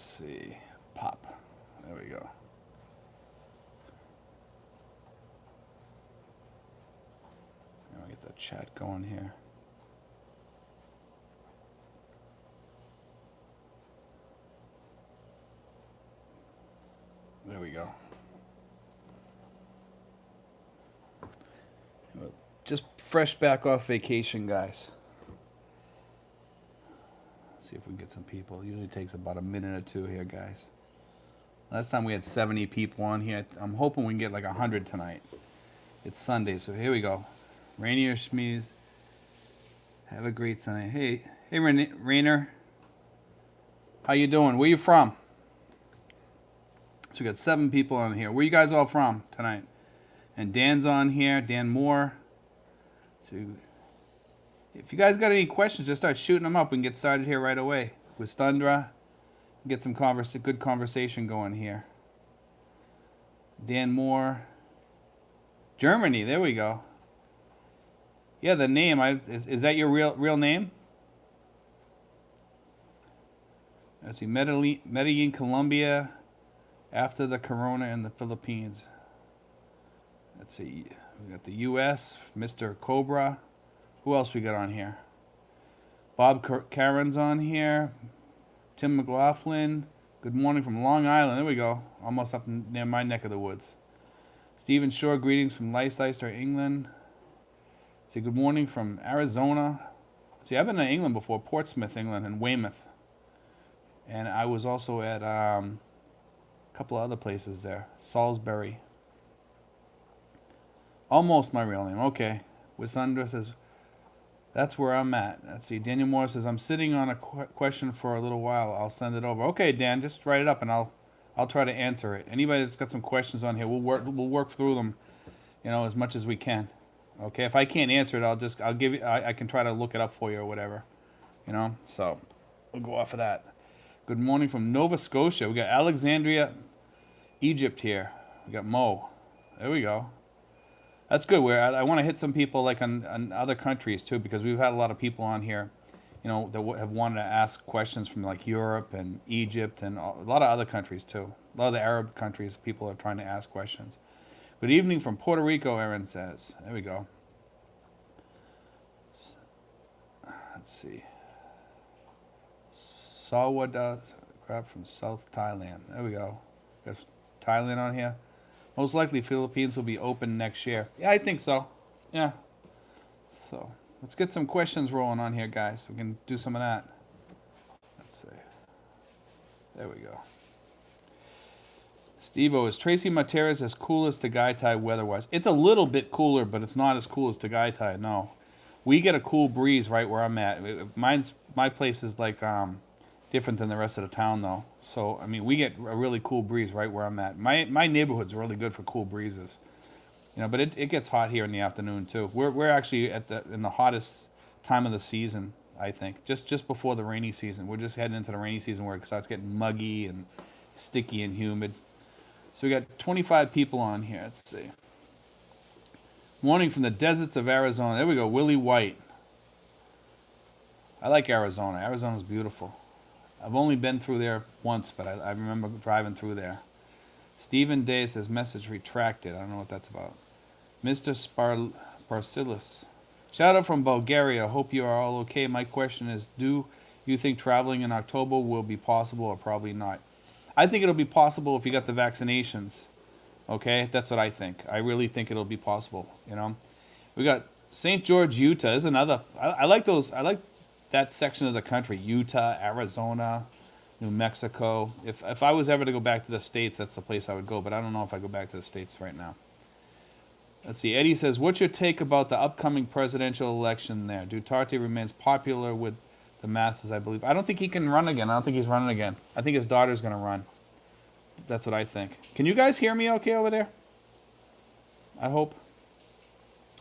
Let's see. Pop. There we go. Now we get the chat going here. There we go. Just fresh back off vacation, guys. See if we can get some people. It usually takes about a minute or two here, guys. Last time we had 70 people on here. I'm hoping we can get like 100 tonight. It's Sunday, so here we go. Rainier Schmees. Have a great Sunday. Hey, Rainer. How you doing? Where you from? So we got 7 people on here. Where you guys all from tonight? And Dan's on here. Dan Moore. So if you guys got any questions, just start shooting them up. We can get started here right away with Stundra. Get some good conversation going here. Dan Moore. Germany, there we go. Yeah, the name. Is that your real name? Let's see, Medellin, Colombia. After the corona in the Philippines. Let's see. We got the U.S. Mr. Cobra. Who else we got on here? Bob Karen's on here. Tim McLaughlin. Good morning from Long Island. There we go. Almost up near my neck of the woods. Stephen Shore, greetings from Leicester, England. Say good morning from Arizona. See, I've been to England before, Portsmouth, England, and Weymouth. And I was also at a couple of other places there. Salisbury. Almost my real name. Okay. Wisandra says, that's where I'm at. Let's see. Daniel Moore says, I'm sitting on a question for a little while. I'll send it over. Okay, Dan, just write it up and I'll try to answer it. Anybody that's got some questions on here, we'll work through them, as much as we can. Okay, if I can't answer it, I'll give you. I can try to look it up for you or whatever, So we'll go off of that. Good morning from Nova Scotia. We got Alexandria, Egypt here. We got Mo. There we go. That's good. I want to hit some people like on other countries too, because we've had a lot of people on here, that have wanted to ask questions from like Europe and Egypt and a lot of other countries too. A lot of the Arab countries, people are trying to ask questions. Good evening from Puerto Rico, Aaron says. There we go. Let's see. Sawada crab from South Thailand. There we go. Got Thailand on here. Most likely Philippines will be open next year. Yeah, I think so. Yeah. So let's get some questions rolling on here, guys. We can do some of that. Let's see. There we go. Steve-O, is Tracy Materas as cool as Tagaytay weather-wise? It's a little bit cooler, but it's not as cool as Tagaytay, no. We get a cool breeze right where I'm at. My place is like different than the rest of the town, though. So, I mean, we get a really cool breeze right where I'm at. My neighborhood's really good for cool breezes. But it gets hot here in the afternoon, too. We're actually in the hottest time of the season, I think. Just before the rainy season. We're just heading into the rainy season where it starts getting muggy and sticky and humid. So we got 25 people on here. Let's see. Morning from the deserts of Arizona. There we go. Willie White. I like Arizona. Arizona's beautiful. I've only been through there once, but I remember driving through there. Stephen Day says, message retracted. I don't know what that's about. Mr. Sparsilis. Shout out from Bulgaria. Hope you are all okay. My question is, do you think traveling in October will be possible or probably not? I think it'll be possible if you got the vaccinations. Okay, that's what I think. I really think it'll be possible. We got St. George, Utah. Is another. I like those. I like that section of the country. Utah, Arizona, New Mexico. If I was ever to go back to the States, that's the place I would go. But I don't know if I go back to the States right now. Let's see. Eddie says, what's your take about the upcoming presidential election there? Duterte remains popular with the masses, I believe. I don't think he can run again. I don't think he's running again. I think his daughter's going to run. That's what I think. Can you guys hear me okay over there? I hope.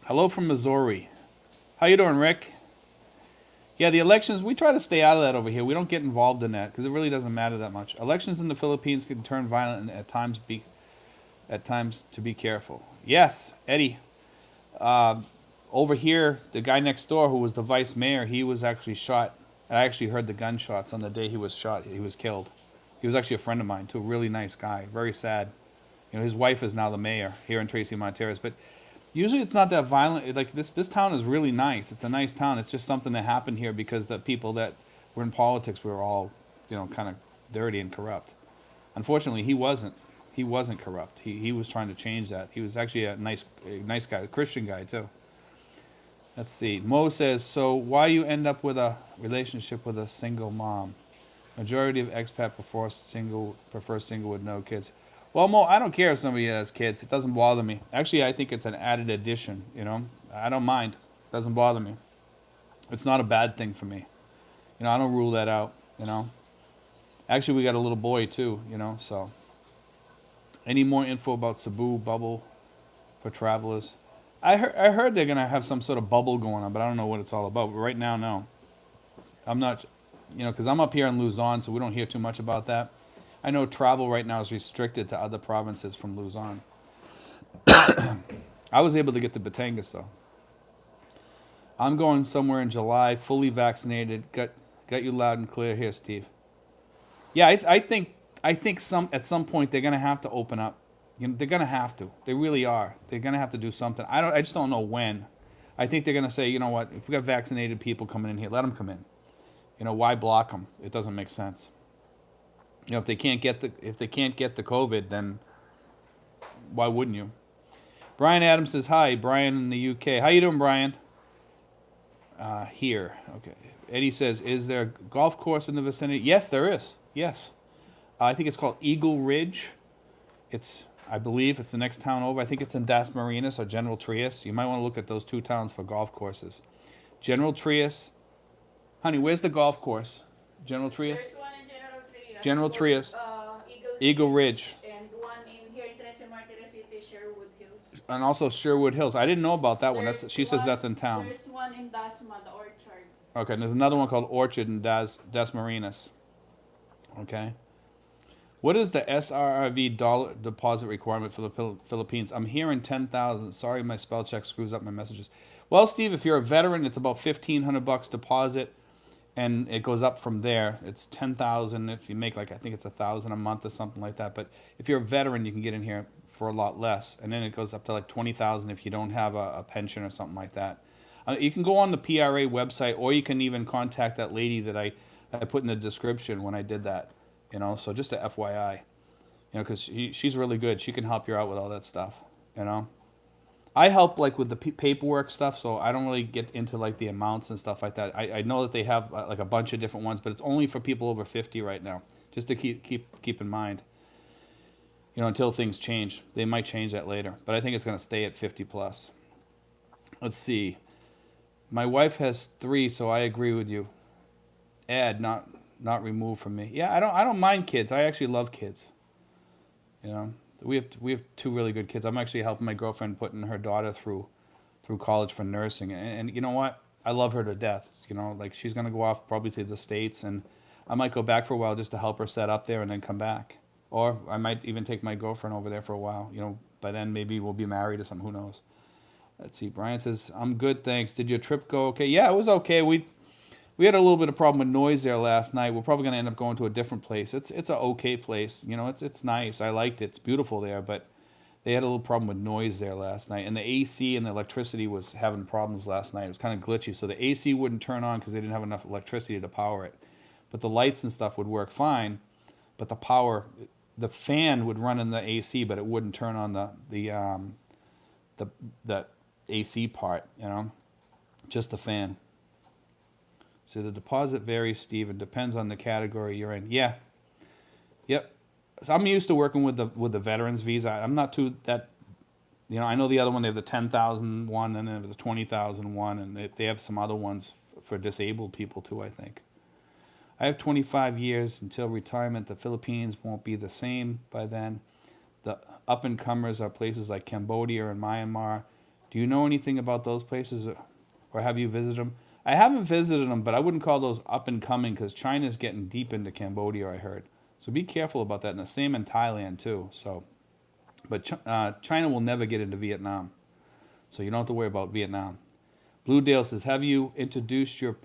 Hello from Missouri. How you doing, Rick? Yeah, the elections, we try to stay out of that over here. We don't get involved in that because it really doesn't matter that much. Elections in the Philippines can turn violent and at times to be careful. Yes, Eddie. Over here, the guy next door who was the vice mayor, he was actually shot. I actually heard the gunshots on the day he was shot. He was killed. He was actually a friend of mine too. Really nice guy. Very sad. His wife is now the mayor here in Tracy, Montana. But usually it's not that violent. Like this town is really nice. It's a nice town. It's just something that happened here because the people that were in politics were all, kind of dirty and corrupt. Unfortunately, he wasn't. He wasn't corrupt. He was trying to change that. He was actually a nice guy, a Christian guy too. Let's see. Mo says, so why you end up with a relationship with a single mom? Majority of expat prefer single with no kids. Well, Mo, I don't care if somebody has kids. It doesn't bother me. Actually, I think it's an added addition, I don't mind. It doesn't bother me. It's not a bad thing for me. I don't rule that out. Actually, we got a little boy too, so. Any more info about Cebu bubble for travelers? I heard they're going to have some sort of bubble going on, but I don't know what it's all about. But right now, no. I'm not, because I'm up here in Luzon, so we don't hear too much about that. I know travel right now is restricted to other provinces from Luzon. I was able to get to Batangas, though. I'm going somewhere in July, fully vaccinated. Got you loud and clear here, Steve. Yeah, I think at some point they're gonna have to open up. They're gonna have to. They really are. They're gonna have to do something. I just don't know when. I think they're gonna say, you know what? If we got vaccinated people coming in here, let them come in. Why block them? It doesn't make sense. If they can't get the COVID, then why wouldn't you? Brian Adams says hi. Brian in the UK. How you doing, Brian? Here. Okay. Eddie says, is there a golf course in the vicinity? Yes, there is. Yes. I think it's called Eagle Ridge. I believe it's the next town over. I think it's in Das Marinas or General Trias. You might want to look at those two towns for golf courses. General Trias. Honey, where's the golf course? General Trias? There's one in General Trias. General Trias. Eagle Ridge. And one in here in Tres Martires City, Sherwood Hills. And also Sherwood Hills. I didn't know about that one. She says that's in town. There's one in Dasma, the Orchard. Okay, and there's another one called Orchard in Das Marinas. Okay. What is the SRRV dollar deposit requirement for the Philippines? I'm hearing 10,000. Sorry, my spell check screws up my messages. Well, Steve, if you're a veteran, it's about $1,500 deposit, and it goes up from there. It's 10,000 if you make I think it's 1,000 a month or something like that. But if you're a veteran, you can get in here for a lot less, and then it goes up to 20,000 if you don't have a pension or something like that. You can go on the PRA website, or you can even contact that lady that I put in the description when I did that. So just a FYI, because she's really good. She can help you out with all that stuff, I help with the paperwork stuff, so I don't really get into the amounts and stuff like that. I know that they have a bunch of different ones, but it's only for people over 50 right now, just to keep in mind, until things change. They might change that later, but I think it's going to stay at 50 plus. Let's see. My wife has 3, so I agree with you. Add, not removed from me. Yeah, I don't mind kids. I actually love kids. We have 2 really good kids. I'm actually helping my girlfriend putting her daughter through college for nursing, and you know what? I love her to death. She's gonna go off probably to the States, and I might go back for a while just to help her set up there and then come back. Or I might even take my girlfriend over there for a while. By then maybe we'll be married or something. Who knows? Let's see. Brian says, I'm good, thanks. Did your trip go okay? Yeah, it was okay. We had a little bit of problem with noise there last night. We're probably going to end up going to a different place. It's an okay place. It's nice. I liked it. It's beautiful there, but they had a little problem with noise there last night. And the AC and the electricity was having problems last night. It was kind of glitchy. So the AC wouldn't turn on because they didn't have enough electricity to power it. But the lights and stuff would work fine. But the fan would run in the AC, but it wouldn't turn on the AC part, just the fan. So the deposit varies, Steve. It depends on the category you're in. Yeah. Yep. So I'm used to working with the veterans visa. I'm not too that. I know the other one. They have the 10,000 one, and then they have the 20,000 one, and they have some other ones for disabled people too, I think. I have 25 years until retirement. The Philippines won't be the same by then. The up-and-comers are places like Cambodia and Myanmar. Do you know anything about those places, or have you visited them? I haven't visited them, but I wouldn't call those up-and-coming because China's getting deep into Cambodia, I heard. So be careful about that, and the same in Thailand, too. But China will never get into Vietnam, so you don't have to worry about Vietnam. Blue Dale says, have you introduced your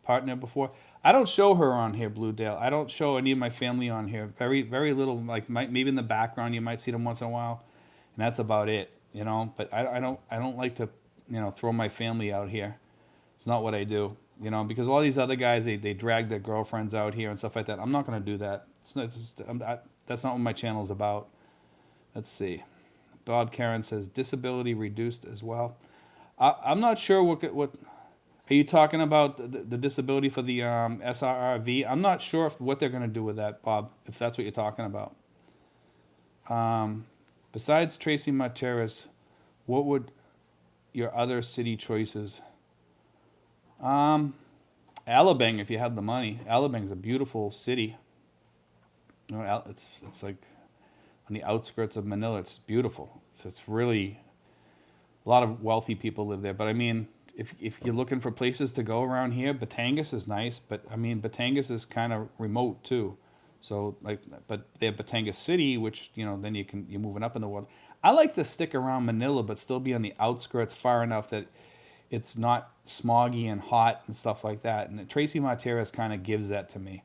partner before? I don't show her on here, Blue Dale. I don't show any of my family on here. Very, very little. Like maybe in the background, you might see them once in a while, and that's about it. You know. But I don't like to, throw my family out here. It's not what I do. You know, because all these other guys, they drag their girlfriends out here and stuff like that. I'm not going to do that. That's not what my channel is about. Let's see. Bob Karen says disability reduced as well. I'm not sure what are you talking about the disability for the SRRV? I'm not sure what they're going to do with that, Bob. If that's what you're talking about. Besides Tracy Martinez, what would your other city choices? Alabang, if you have the money. Alabang's a beautiful city. It's like on the outskirts of Manila. It's beautiful. It's really a lot of wealthy people live there. But I mean, if you're looking for places to go around here, Batangas is nice. But I mean, Batangas is kind of remote too. So but they have Batangas City, which then you're moving up in the world. I like to stick around Manila, but still be on the outskirts far enough that it's not smoggy and hot and stuff like that. And Tracy Martinez kind of gives that to me.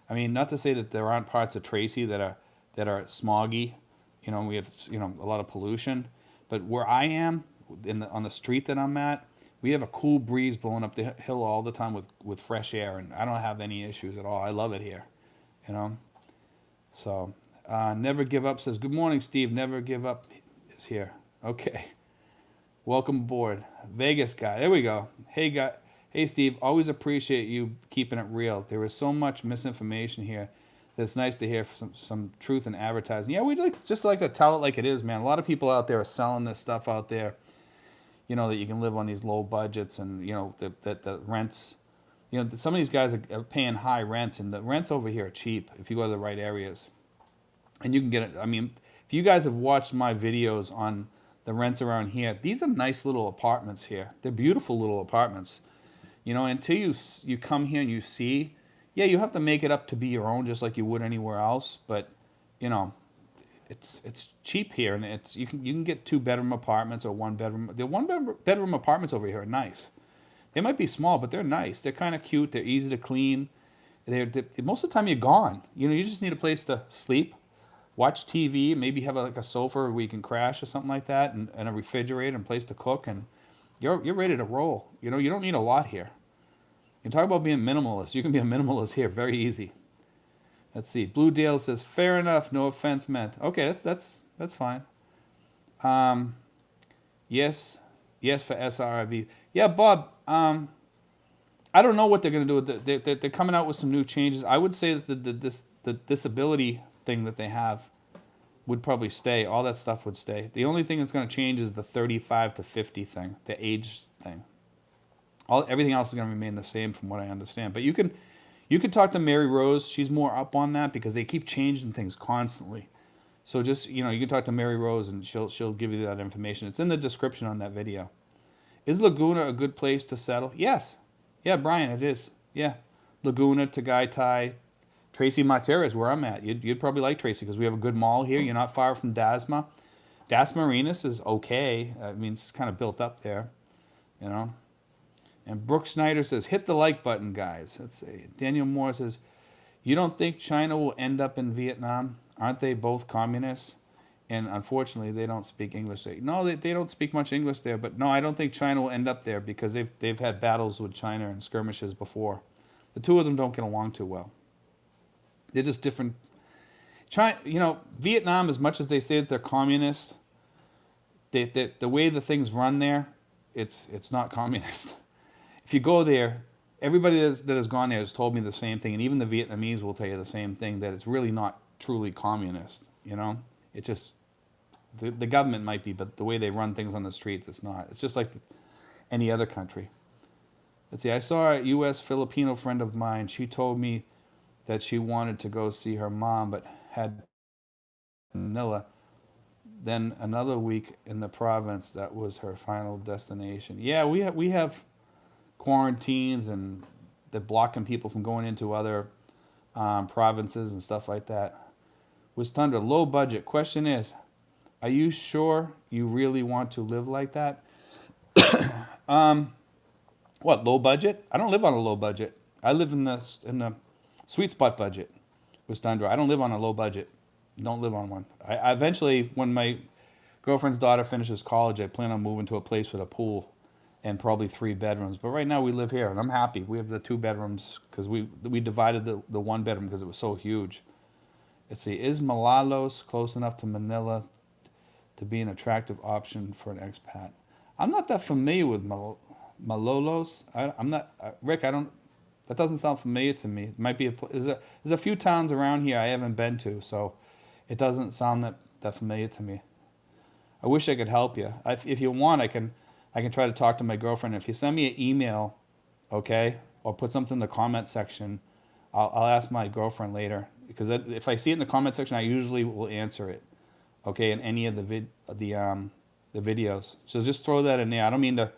I mean, not to say that there aren't parts of Tracy that are smoggy. We have a lot of pollution, but where I am on the street that I'm at, we have a cool breeze blowing up the hill all the time with fresh air, and I don't have any issues at all. I love it here, So, Never Give Up says, good morning, Steve. Never Give Up is here. Okay. Welcome aboard. Vegas guy. There we go. Hey, guy. Hey, Steve. Always appreciate you keeping it real. There is so much misinformation here that it's nice to hear some truth in advertising. Yeah, we just like to tell it like it is, man. A lot of people out there are selling this stuff out there, that you can live on these low budgets and, that the rents, some of these guys are paying high rents, and the rents over here are cheap if you go to the right areas. And you can get it. I mean, if you guys have watched my videos on the rents around here, these are nice little apartments here. They're beautiful little apartments. Until you come here and you see, yeah, you have to make it up to be your own just like you would anywhere else. But, it's cheap here, and you can get 2-bedroom apartments or 1-bedroom. The 1-bedroom apartments over here are nice. They might be small, but they're nice. They're kind of cute. They're easy to clean. Most of the time you're gone. You just need a place to sleep, watch TV, maybe have a sofa where you can crash or something like that, and a refrigerator and place to cook, and you're ready to roll. You don't need a lot here. You talk about being minimalist. You can be a minimalist here, very easy. Let's see. Blue Dale says, fair enough, no offense meant. Okay, that's fine. Yes for SRIV. Yeah, Bob. I don't know what they're going to do with it. They're coming out with some new changes. I would say that the disability thing that they have would probably stay. All that stuff would stay. The only thing that's going to change is the 35 to 50 thing, the age thing. Everything else is going to remain the same from what I understand. But you can talk to Mary Rose. She's more up on that because they keep changing things constantly. So just, you can talk to Mary Rose and she'll give you that information. It's in the description on that video. Is Laguna a good place to settle? Yes. Yeah, Brian, it is. Yeah. Laguna, Tagaytay, Tracy Martinez, where I'm at. You'd probably like Tracy because we have a good mall here. You're not far from Dasma. Dasmarinas is okay. I mean, it's kind of built up there, And Brooke Snyder says, hit the like button, guys. Let's see. Daniel Moore says, you don't think China will end up in Vietnam? Aren't they both communists? And unfortunately, they don't speak English there. No, they don't speak much English there. But no, I don't think China will end up there because they've had battles with China and skirmishes before. The two of them don't get along too well. They're just different. China, Vietnam, as much as they say that they're communist, the way the things run there, it's not communist. If you go there, everybody that has gone there has told me the same thing, and even the Vietnamese will tell you the same thing, that it's really not truly communist. It just the government might be, but the way they run things on the streets, it's not. It's just like any other country. Let's see. I saw a U.S. Filipino friend of mine. She told me that she wanted to go see her mom, but had Manila. Then another week in the province. That was her final destination. Yeah, we have quarantines and they're blocking people from going into other provinces and stuff like that. Was Thunder low budget? Question is, are you sure you really want to live like that? What, low budget? I don't live on a low budget. I live in the sweet spot budget with Stundra. I don't live on a low budget. Don't live on one. I eventually, when my girlfriend's daughter finishes college, I plan on moving to a place with a pool and probably 3 bedrooms. But right now we live here, and I'm happy. We have the 2 bedrooms because we divided the 1 bedroom because it was so huge. Let's see, is Malolos close enough to Manila to be an attractive option for an expat? I'm not that familiar with Malolos. I'm not, Rick. I don't. That doesn't sound familiar to me. It might be there's a few towns around here I haven't been to, so it doesn't sound that familiar to me. I wish I could help you. If you want, I can try to talk to my girlfriend. If you send me an email, okay, or put something in the comment section, I'll ask my girlfriend later because if I see it in the comment section, I usually will answer it, okay, in any of the videos. So just throw that in there. I don't mean to,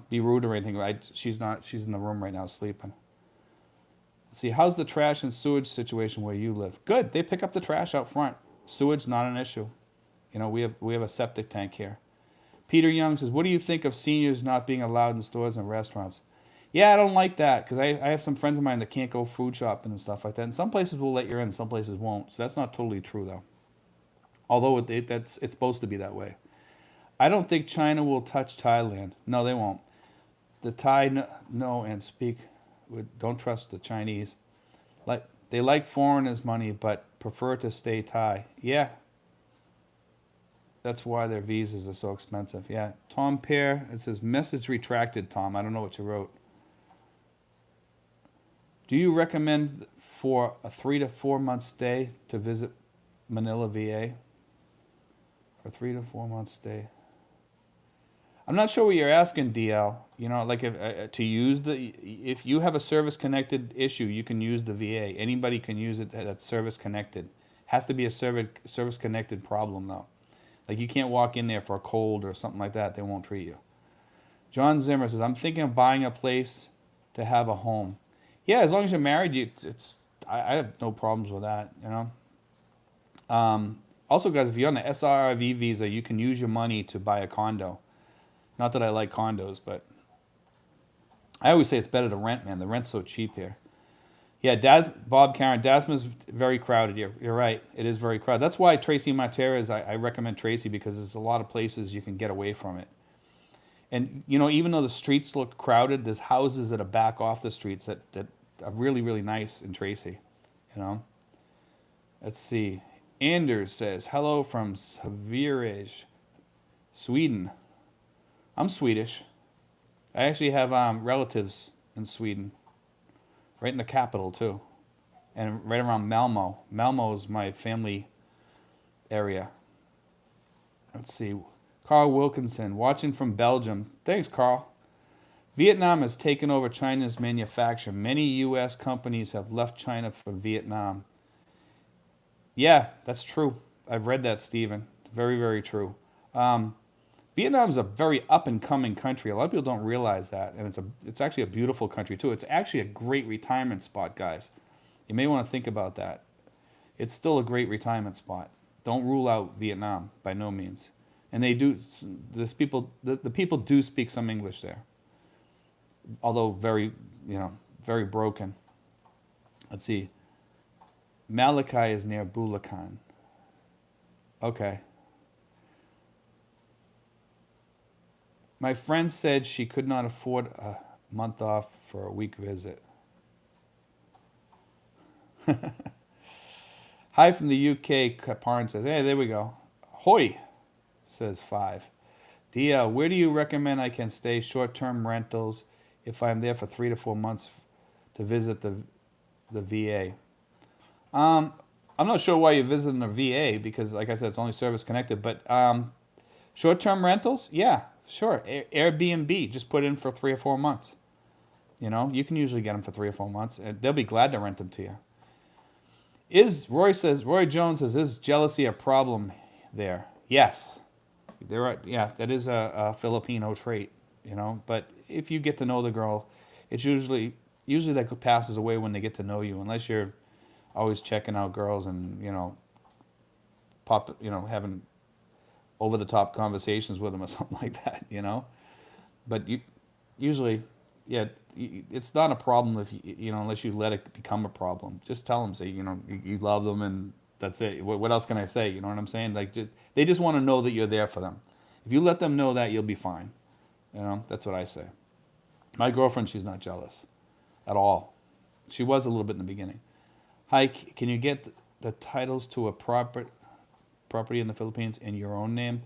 be rude or anything. She's not. She's in the room right now sleeping. See, how's the trash and sewage situation where you live? Good. They pick up the trash out front. Sewage not an issue. We have a septic tank here. Peter Young says, what do you think of seniors not being allowed in stores and restaurants? Yeah, I don't like that because I have some friends of mine that can't go food shopping and stuff like that. And some places will let you in, some places won't. So that's not totally true, though. Although it's supposed to be that way. I don't think China will touch Thailand. No, they won't. The Thai know and speak. Don't trust the Chinese. They like foreigners' money, but prefer to stay Thai. Yeah, that's why their visas are so expensive. Yeah. Tom Pear, it says, message retracted, Tom. I don't know what you wrote. Do you recommend for a 3 to 4 month stay to visit Manila, VA? For 3 to 4 month stay. I'm not sure what you're asking, DL. Like if you have a service connected issue, you can use the VA. Anybody can use it that's service connected. Has to be a service connected problem though. Like you can't walk in there for a cold or something like that. They won't treat you. John Zimmer says, I'm thinking of buying a place to have a home. Yeah, as long as you're married, I have no problems with that, Also, guys, if you're on the SRIV visa, you can use your money to buy a condo. Not that I like condos, but I always say it's better to rent, man. The rent's so cheap here. Yeah, Bob Karen, Dasma's very crowded here. You're right. It is very crowded. That's why Tracy Martera I recommend Tracy because there's a lot of places you can get away from it. And, even though the streets look crowded, there's houses that are back off the streets that are really, really nice in Tracy, Let's see. Anders says, hello from Sverige, Sweden. I'm Swedish. I actually have relatives in Sweden, right in the capital too, and right around Malmo. Malmo is my family area. Let's see. Carl Wilkinson, watching from Belgium. Thanks, Carl. Vietnam has taken over China's manufacturing. Many U.S. companies have left China for Vietnam. Yeah, that's true. I've read that, Stephen. Very, very true. Vietnam is a very up-and-coming country. A lot of people don't realize that, and it's actually a beautiful country too. It's actually a great retirement spot, guys. You may want to think about that. It's still a great retirement spot. Don't rule out Vietnam by no means. And they do. The people do speak some English there, although very broken. Let's see. Malachi is near Bulacan. Okay. My friend said she could not afford a month off for a week visit. Hi from the UK, Kaparn says, hey, there we go. Hoy, says 5. DL, where do you recommend I can stay short-term rentals if I'm there for 3 to 4 months to visit the VA? I'm not sure why you're visiting a VA because, like I said, it's only service connected. But short-term rentals, yeah, sure. Airbnb, just put in for 3 or 4 months. You can usually get them for 3 or 4 months. And they'll be glad to rent them to you. Roy Jones says, is jealousy a problem there? Yes. Yeah, that is a Filipino trait, But if you get to know the girl, it's usually that passes away when they get to know you, unless you're always checking out girls and having over the top conversations with them or something like that, But usually, yeah, it's not a problem if you know, unless you let it become a problem. Just tell them, say, you know, you love them, and that's it. What else can I say? You know what I'm saying? Like, they just want to know that you're there for them. If you let them know that, you'll be fine. You know, that's what I say. My girlfriend, she's not jealous at all. She was a little bit in the beginning. Hi, can you get the titles to a property in the Philippines in your own name?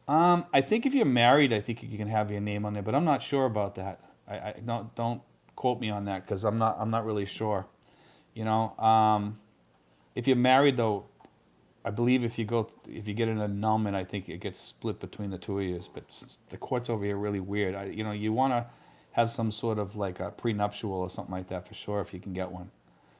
I think if you're married, I think you can have your name on there, but I'm not sure about that. I don't quote me on that because I'm not really sure. You know, if you're married though, I believe if you get an annulment, I think it gets split between the two of you. But the courts over here are really weird. You know, you want to have some sort of like a prenuptial or something like that for sure if you can get one.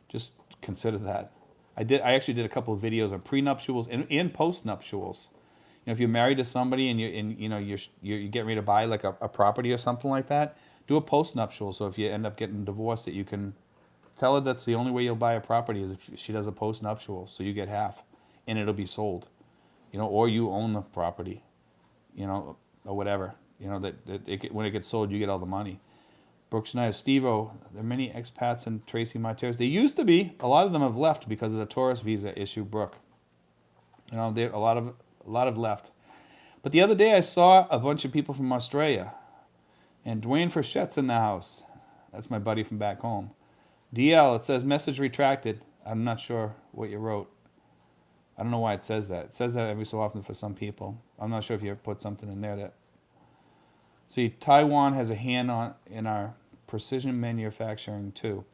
Just consider that. I actually did a couple of videos on prenuptials and postnuptials. You know, if you're married to somebody and you're getting ready to buy like a property or something like that, do a postnuptial. So if you end up getting divorced, that you can tell her that's the only way you'll buy a property is if she does a postnuptial, so you get half, and it'll be sold. You know, or you own the property. You know, or whatever. You know when it gets sold, you get all the money. Brooke Schneider, Steve-O, there are many expats in Tracy Martires. They used to be. A lot of them have left because of the tourist visa issue, Brooke. You know, a lot have left. But the other day I saw a bunch of people from Australia. And Dwayne Frichette's in the house. That's my buddy from back home. DL, it says message retracted. I'm not sure what you wrote. I don't know why it says that. It says that every so often for some people. I'm not sure if you ever put something in there that... See, Taiwan has a hand in our precision manufacturing too.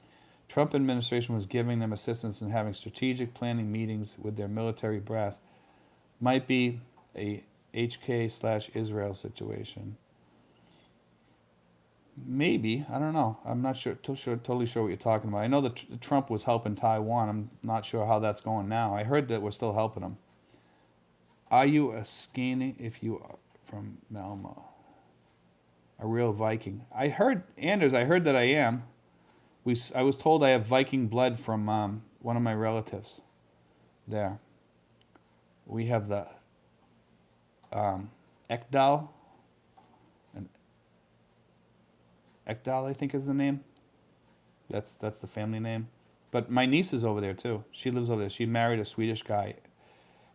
Trump administration was giving them assistance in having strategic planning meetings with their military brass. Might be a HK/Israel situation. Maybe, I don't know. I'm not totally sure what you're talking about. I know that Trump was helping Taiwan. I'm not sure how that's going now. I heard that we're still helping them. Are you a scanning if you are from Malmo? A real Viking. I heard, Anders, I heard that I am. I was told I have Viking blood from one of my relatives there. We have the Ekdal. And Ekdal, I think is the name. That's the family name. But my niece is over there too. She lives over there. She married a Swedish guy.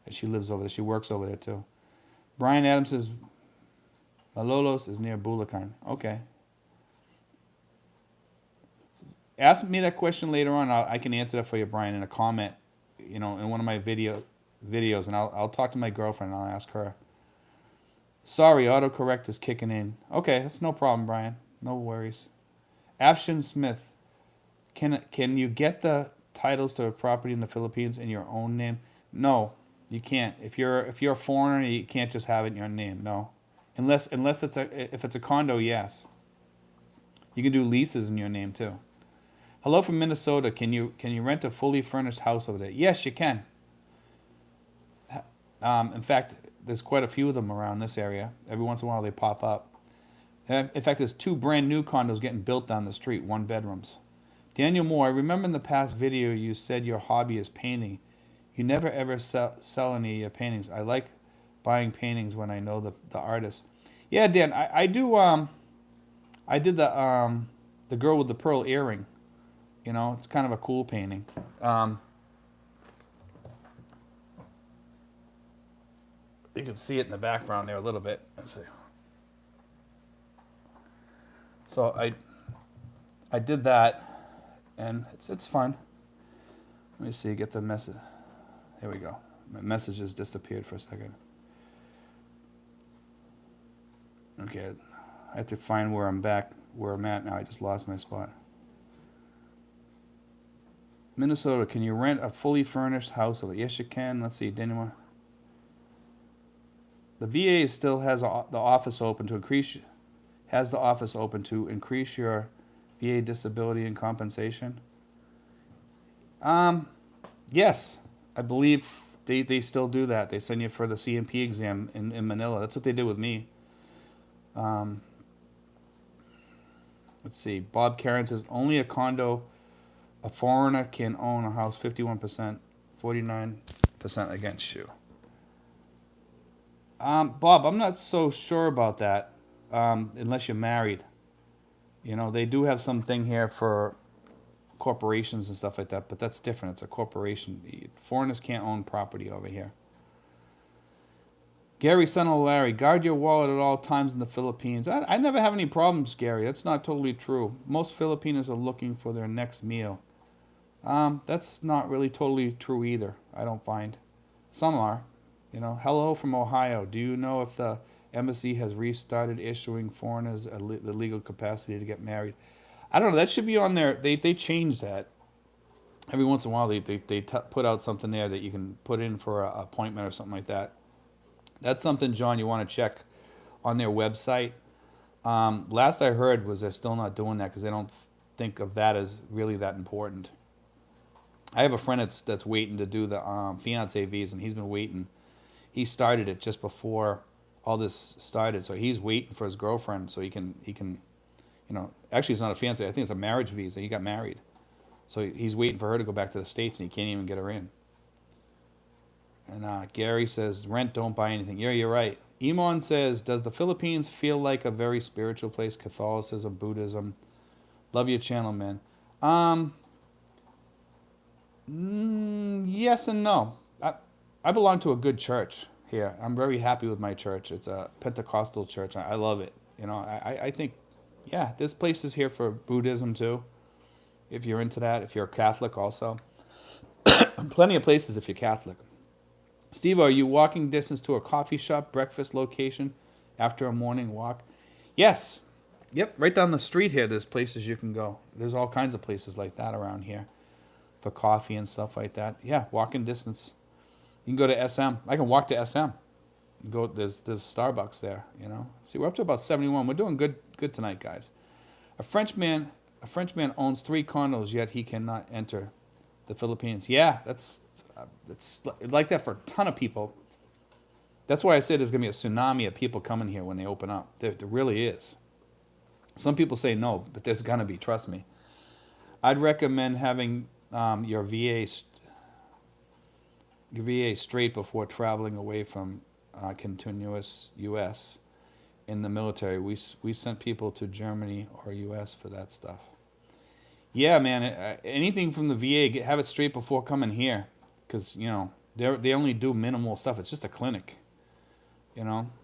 And she lives over there. She works over there too. Brian Adams says, Malolos is near Bulacan. Okay. Ask me that question later on. I can answer that for you, Brian, in a comment, you know, in one of my videos, and I'll talk to my girlfriend and I'll ask her. Sorry, autocorrect is kicking in. Okay, that's no problem, Brian. No worries. Afshin Smith, can you get the titles to a property in the Philippines in your own name? No, you can't. If you're a foreigner, you can't just have it in your name. No. Unless if it's a condo, yes. You can do leases in your name too. Hello from Minnesota. Can you rent a fully furnished house over there? Yes, you can. In fact, there's quite a few of them around this area. Every once in a while they pop up. In fact, there's 2 brand new condos getting built down the street, 1 bedrooms. Daniel Moore, I remember in the past video you said your hobby is painting. You never ever sell any of your paintings. I like buying paintings when I know the artist. Yeah, Dan, I do. I did the girl with the pearl earring. You know, it's kind of a cool painting. You can see it in the background there a little bit. Let's see. So I did that, and it's fun. Let me see. Get the message. Here we go. My message has disappeared for a second. Okay, I have to find where I'm at now. I just lost my spot. Minnesota, can you rent a fully furnished house? Yes, you can. Let's see, Daniel. The VA still has the office open to increase your VA disability and compensation. Yes, I believe they still do that. They send you for the CMP exam in Manila. That's what they did with me. Let's see. Bob Karen says only a condo, a foreigner can own a house. 51%, 49% against you. Bob, I'm not so sure about that. Unless you're married. You know, they do have something here for corporations and stuff like that, but that's different. It's a corporation. Foreigners can't own property over here. Gary, son of Larry, guard your wallet at all times in the Philippines. I never have any problems, Gary. That's not totally true. Most Filipinos are looking for their next meal. That's not really totally true either, I don't find. Some are. You know, hello from Ohio. Do you know if the embassy has restarted issuing foreigners the legal capacity to get married? I don't know. That should be on there. They change that. Every once in a while, they put out something there that you can put in for an appointment or something like that. That's something, John, you want to check on their website. Last I heard was they're still not doing that because they don't think of that as really that important. I have a friend that's waiting to do the fiance visa, and he's been waiting. He started it just before all this started, so he's waiting for his girlfriend so he can actually it's not a fiance. I think it's a marriage visa. He got married, so he's waiting for her to go back to the States, and he can't even get her in. And Gary says, rent, don't buy anything. Yeah, you're right. Imon says, does the Philippines feel like a very spiritual place? Catholicism, Buddhism. Love your channel, man. Yes and no. I belong to a good church here. I'm very happy with my church. It's a Pentecostal church. I love it. You know, I think, yeah, this place is here for Buddhism too. If you're into that, if you're a Catholic also. Plenty of places if you're Catholic. Steve, are you walking distance to a coffee shop, breakfast location after a morning walk? Yes. Yep, right down the street here, there's places you can go. There's all kinds of places like that around here for coffee and stuff like that. Yeah, walking distance. You can go to SM. I can walk to SM. Go. There's Starbucks there. You know. See, we're up to about 71. We're doing good tonight, guys. A Frenchman owns 3 condos, yet he cannot enter the Philippines. Yeah, that's like that for a ton of people. That's why I said there's gonna be a tsunami of people coming here when they open up. There really is. Some people say no, but there's gonna be. Trust me. I'd recommend having your VA straight before traveling away from continuous U.S. in the military. We sent people to Germany or U.S. for that stuff. Yeah, man. Anything from the VA, have it straight before coming here, because they only do minimal stuff. It's just a clinic,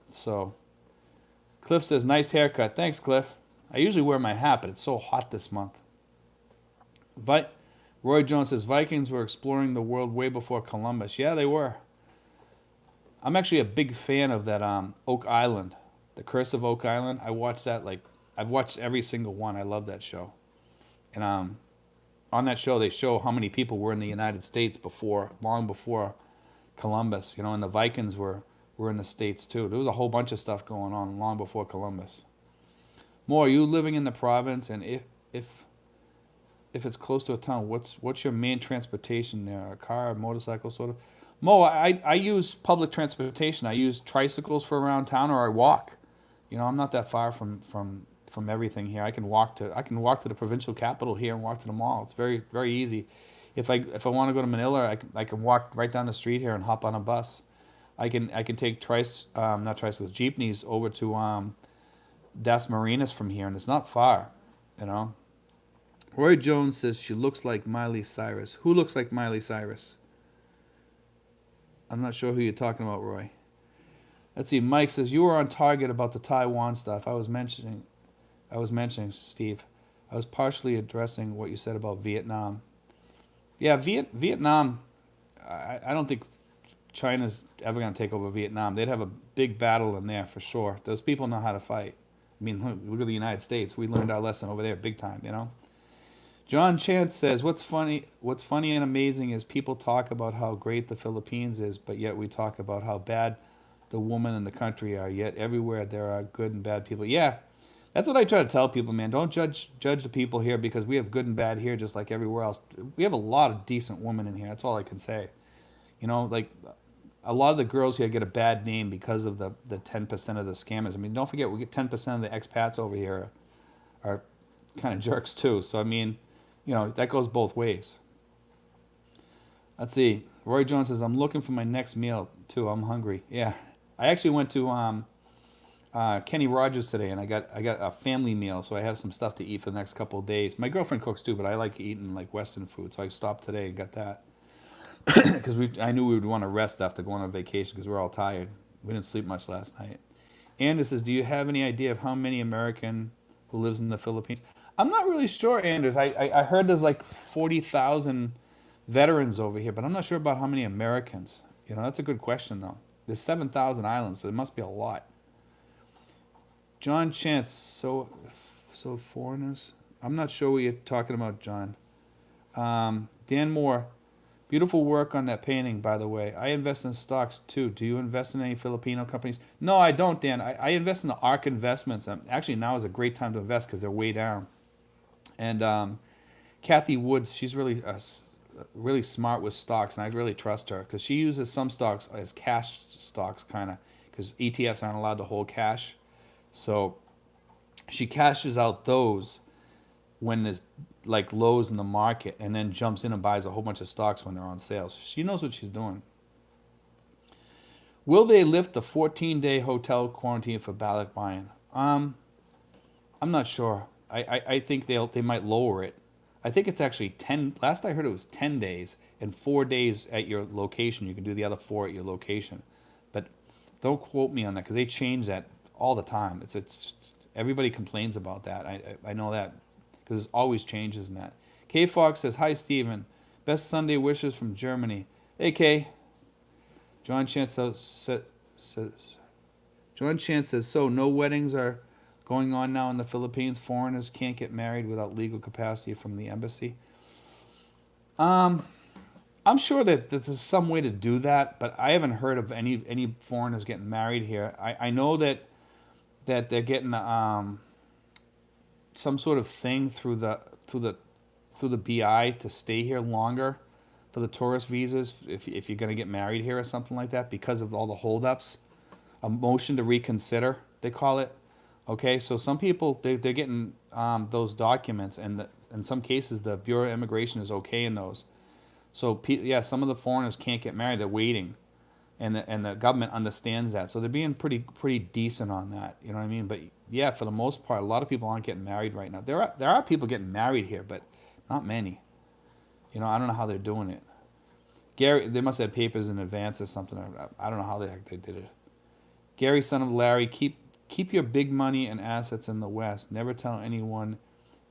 So, Cliff says, nice haircut. Thanks, Cliff. I usually wear my hat, but it's so hot this month. Roy Jones says, Vikings were exploring the world way before Columbus. Yeah, they were. I'm actually a big fan of that Oak Island, The Curse of Oak Island. I watched that, I've watched every single one. I love that show. And on that show, they show how many people were in the United States long before Columbus. And the Vikings were in the States too. There was a whole bunch of stuff going on long before Columbus. Mo, are you living in the province? And if it's close to a town, what's your main transportation there? A car, a motorcycle, sort of? Mo, I use public transportation. I use tricycles for around town, or I walk. I'm not that far from everything here. I can walk to the provincial capital here and walk to the mall. It's very, very easy. If I want to go to Manila, I can walk right down the street here and hop on a bus. I can take not tricycles, jeepneys over to Das Marinas from here, and it's not far. Roy Jones says she looks like Miley Cyrus. Who looks like Miley Cyrus? I'm not sure who you're talking about, Roy. Let's see. Mike says you were on target about the Taiwan stuff. I was mentioning, Steve. I was partially addressing what you said about Vietnam. Yeah, Vietnam. I don't think China's ever going to take over Vietnam. They'd have a big battle in there for sure. Those people know how to fight. I mean, look at the United States. We learned our lesson over there big time, John Chance says, what's funny and amazing is people talk about how great the Philippines is, but yet we talk about how bad the women in the country are, yet everywhere there are good and bad people. Yeah, that's what I try to tell people, man. Don't judge the people here, because we have good and bad here just like everywhere else. We have a lot of decent women in here. That's all I can say. Like a lot of the girls here get a bad name because of the 10% of the scammers. I mean, don't forget, we get 10% of the expats over here are kind of jerks too. So, I mean, that goes both ways. Let's see. Roy Jones says, I'm looking for my next meal too. I'm hungry. Yeah. I actually went to Kenny Rogers today, and I got a family meal, so I have some stuff to eat for the next couple of days. My girlfriend cooks too, but I like eating like Western food, so I stopped today and got that because I knew we would want to rest after going on vacation because we're all tired. We didn't sleep much last night. Anders says, "Do you have any idea of how many American who lives in the Philippines?" I'm not really sure, Anders. I heard there's like 40,000 veterans over here, but I'm not sure about how many Americans. You know, that's a good question though. There's 7,000 islands, so there must be a lot. John Chance, so foreigners. I'm not sure what you're talking about, John. Dan Moore, beautiful work on that painting, by the way. I invest in stocks too. Do you invest in any Filipino companies? No, I don't, Dan. I invest in the ARK investments. Actually, now is a great time to invest because they're way down. And Kathy Woods, she's really smart with stocks, and I really trust her because she uses some stocks as cash stocks, kind of, because ETFs aren't allowed to hold cash. So she cashes out those when there's like lows in the market and then jumps in and buys a whole bunch of stocks when they're on sale. She knows what she's doing. Will they lift the 14-day hotel quarantine for ballot buying? I'm not sure. I think they might lower it. I think it's actually 10. Last I heard it was 10 days and 4 days at your location. You can do the other 4 at your location. But don't quote me on that because they change that all the time. It's everybody complains about that. I know that because there's always changes in that. K Fox says, "Hi Stephen, best Sunday wishes from Germany." Hey K. John Chance says, "So no weddings are going on now in the Philippines. Foreigners can't get married without legal capacity from the embassy." I'm sure that there's some way to do that, but I haven't heard of any foreigners getting married here. I know that they're getting some sort of thing through the BI to stay here longer for the tourist visas if you're going to get married here or something like that because of all the holdups. A motion to reconsider, they call it. Okay, so some people they're getting those documents, and in some cases the Bureau of Immigration is okay in those. So yeah, some of the foreigners can't get married; they're waiting, and the government understands that, so they're being pretty decent on that. You know what I mean? But yeah, for the most part, a lot of people aren't getting married right now. There are people getting married here, but not many. You know, I don't know how they're doing it. Gary, they must have papers in advance or something. I don't know how the heck they did it. Gary, son of Larry, keep your big money and assets in the West. Never tell anyone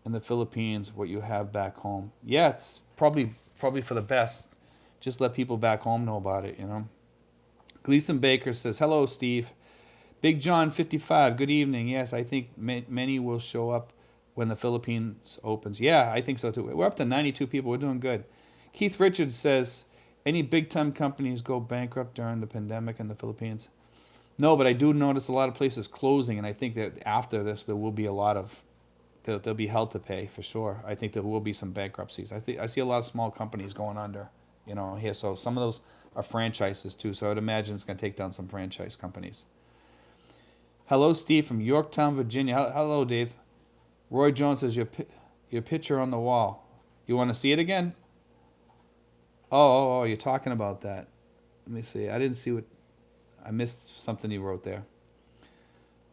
in the Philippines what you have back home. Yeah, it's probably for the best. Just let people back home know about it, you know. Gleason Baker says, "Hello, Steve. Big John 55, good evening. Yes, I think many will show up when the Philippines opens." Yeah, I think so too. We're up to 92 people. We're doing good. Keith Richards says, "Any big-time companies go bankrupt during the pandemic in the Philippines?" No, but I do notice a lot of places closing, and I think that after this, there will be a lot of, there'll be hell to pay for sure. I think there will be some bankruptcies. I see a lot of small companies going under, you know, here. So some of those are franchises too. So I would imagine it's going to take down some franchise companies. Hello, Steve from Yorktown, Virginia. Hello, Dave. Roy Jones says your picture on the wall. You want to see it again? Oh, you're talking about that. Let me see. I didn't see what. I missed something you wrote there.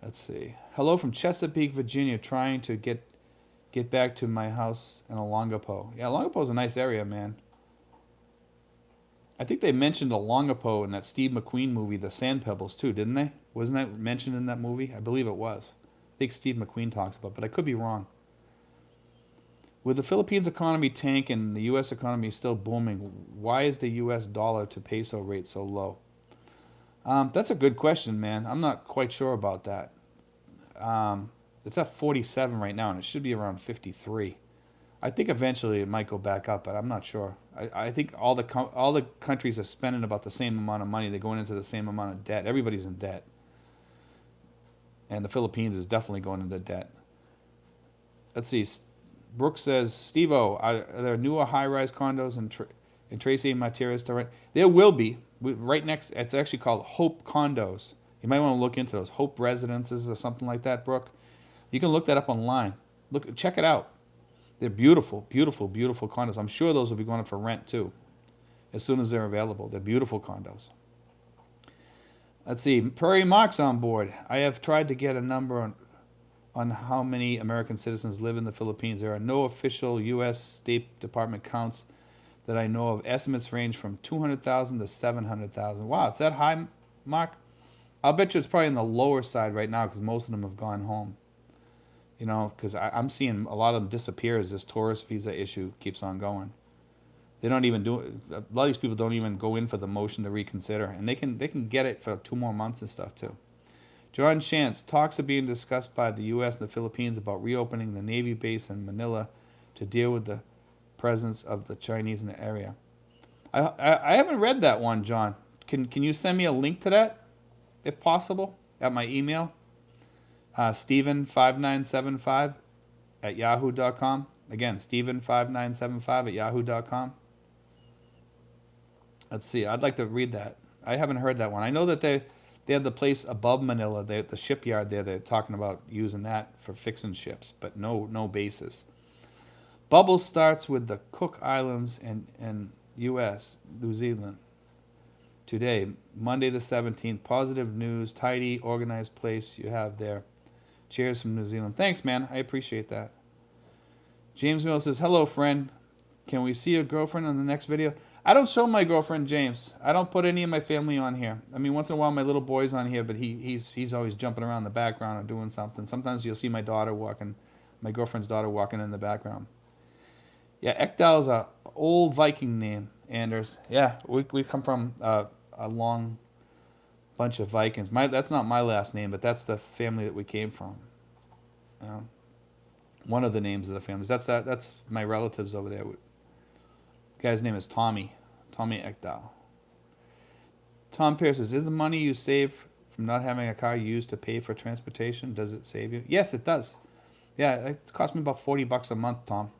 Let's see. Hello from Chesapeake, Virginia. Trying to get back to my house in Olongapo. Yeah, Olongapo's a nice area, man. I think they mentioned Olongapo in that Steve McQueen movie, The Sand Pebbles, too, didn't they? Wasn't that mentioned in that movie? I believe it was. I think Steve McQueen talks about it, but I could be wrong. With the Philippines economy tanking and the U.S. economy still booming, why is the U.S. dollar to peso rate so low? That's a good question, man. I'm not quite sure about that. It's at 47 right now, and it should be around 53. I think eventually it might go back up, but I'm not sure. I think all the countries are spending about the same amount of money. They're going into the same amount of debt. Everybody's in debt, and the Philippines is definitely going into debt. Let's see. Brooks says, "Steve-O, are there newer high-rise condos in Tracy and Materas to rent?" There will be. Right next, it's actually called Hope Condos. You might want to look into those Hope Residences or something like that, Brooke. You can look that up online. Check it out. They're beautiful, beautiful, beautiful condos. I'm sure those will be going up for rent too, as soon as they're available. They're beautiful condos. Let's see. Prairie Mark's on board. I have tried to get a number on how many American citizens live in the Philippines. There are no official U.S. State Department counts that I know of. Estimates range from 200,000 to 700,000. Wow, it's that high, Mark? I'll bet you it's probably on the lower side right now because most of them have gone home. You know, because I'm seeing a lot of them disappear as this tourist visa issue keeps on going. They don't even do it. A lot of these people don't even go in for the motion to reconsider, and they can get it for 2 more months and stuff too. John Chance, talks are being discussed by the U.S. and the Philippines about reopening the Navy base in Manila to deal with the presence of the Chinese in the area. I haven't read that one, John. Can you send me a link to that, if possible, at my email? Steven5975 at yahoo.com. Again, Steven5975 at yahoo.com. Let's see. I'd like to read that. I haven't heard that one. I know that they have the place above Manila, the shipyard there. They're talking about using that for fixing ships, but no bases. Bubble starts with the Cook Islands and U.S., New Zealand. Today, Monday the 17th. Positive news, tidy, organized place you have there. Cheers from New Zealand. Thanks, man. I appreciate that. James Mill says, hello, friend. Can we see your girlfriend on the next video? I don't show my girlfriend, James. I don't put any of my family on here. I mean, once in a while my little boy's on here, but he's always jumping around in the background or doing something. Sometimes you'll see my girlfriend's daughter walking in the background. Yeah, Ekdal's a old Viking name, Anders. Yeah, we come from a long bunch of Vikings. That's not my last name, but that's the family that we came from. One of the names of the families. That's my relatives over there. The guy's name is Tommy Ekdal. Tom Pierce says, is the money you save from not having a car used to pay for transportation? Does it save you? Yes, it does. Yeah, it cost me about $40 a month, Tom.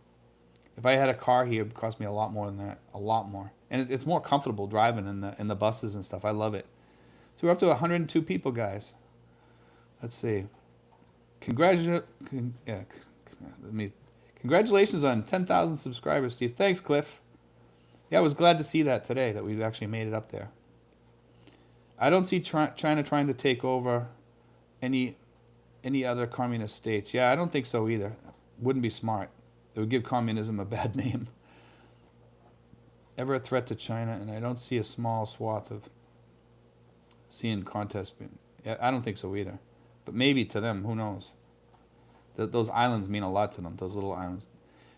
If I had a car here, it would cost me a lot more than that. A lot more. And it's more comfortable driving in the buses and stuff. I love it. So we're up to 102 people, guys. Let's see. Congratulations on 10,000 subscribers, Steve. Thanks, Cliff. Yeah, I was glad to see that today, that we've actually made it up there. I don't see China trying to take over any other communist states. Yeah, I don't think so either. Wouldn't be smart. It would give communism a bad name. Ever a threat to China, and I don't see a small swath of seeing contests. Yeah, I don't think so either. But maybe to them, who knows? Those islands mean a lot to them, those little islands.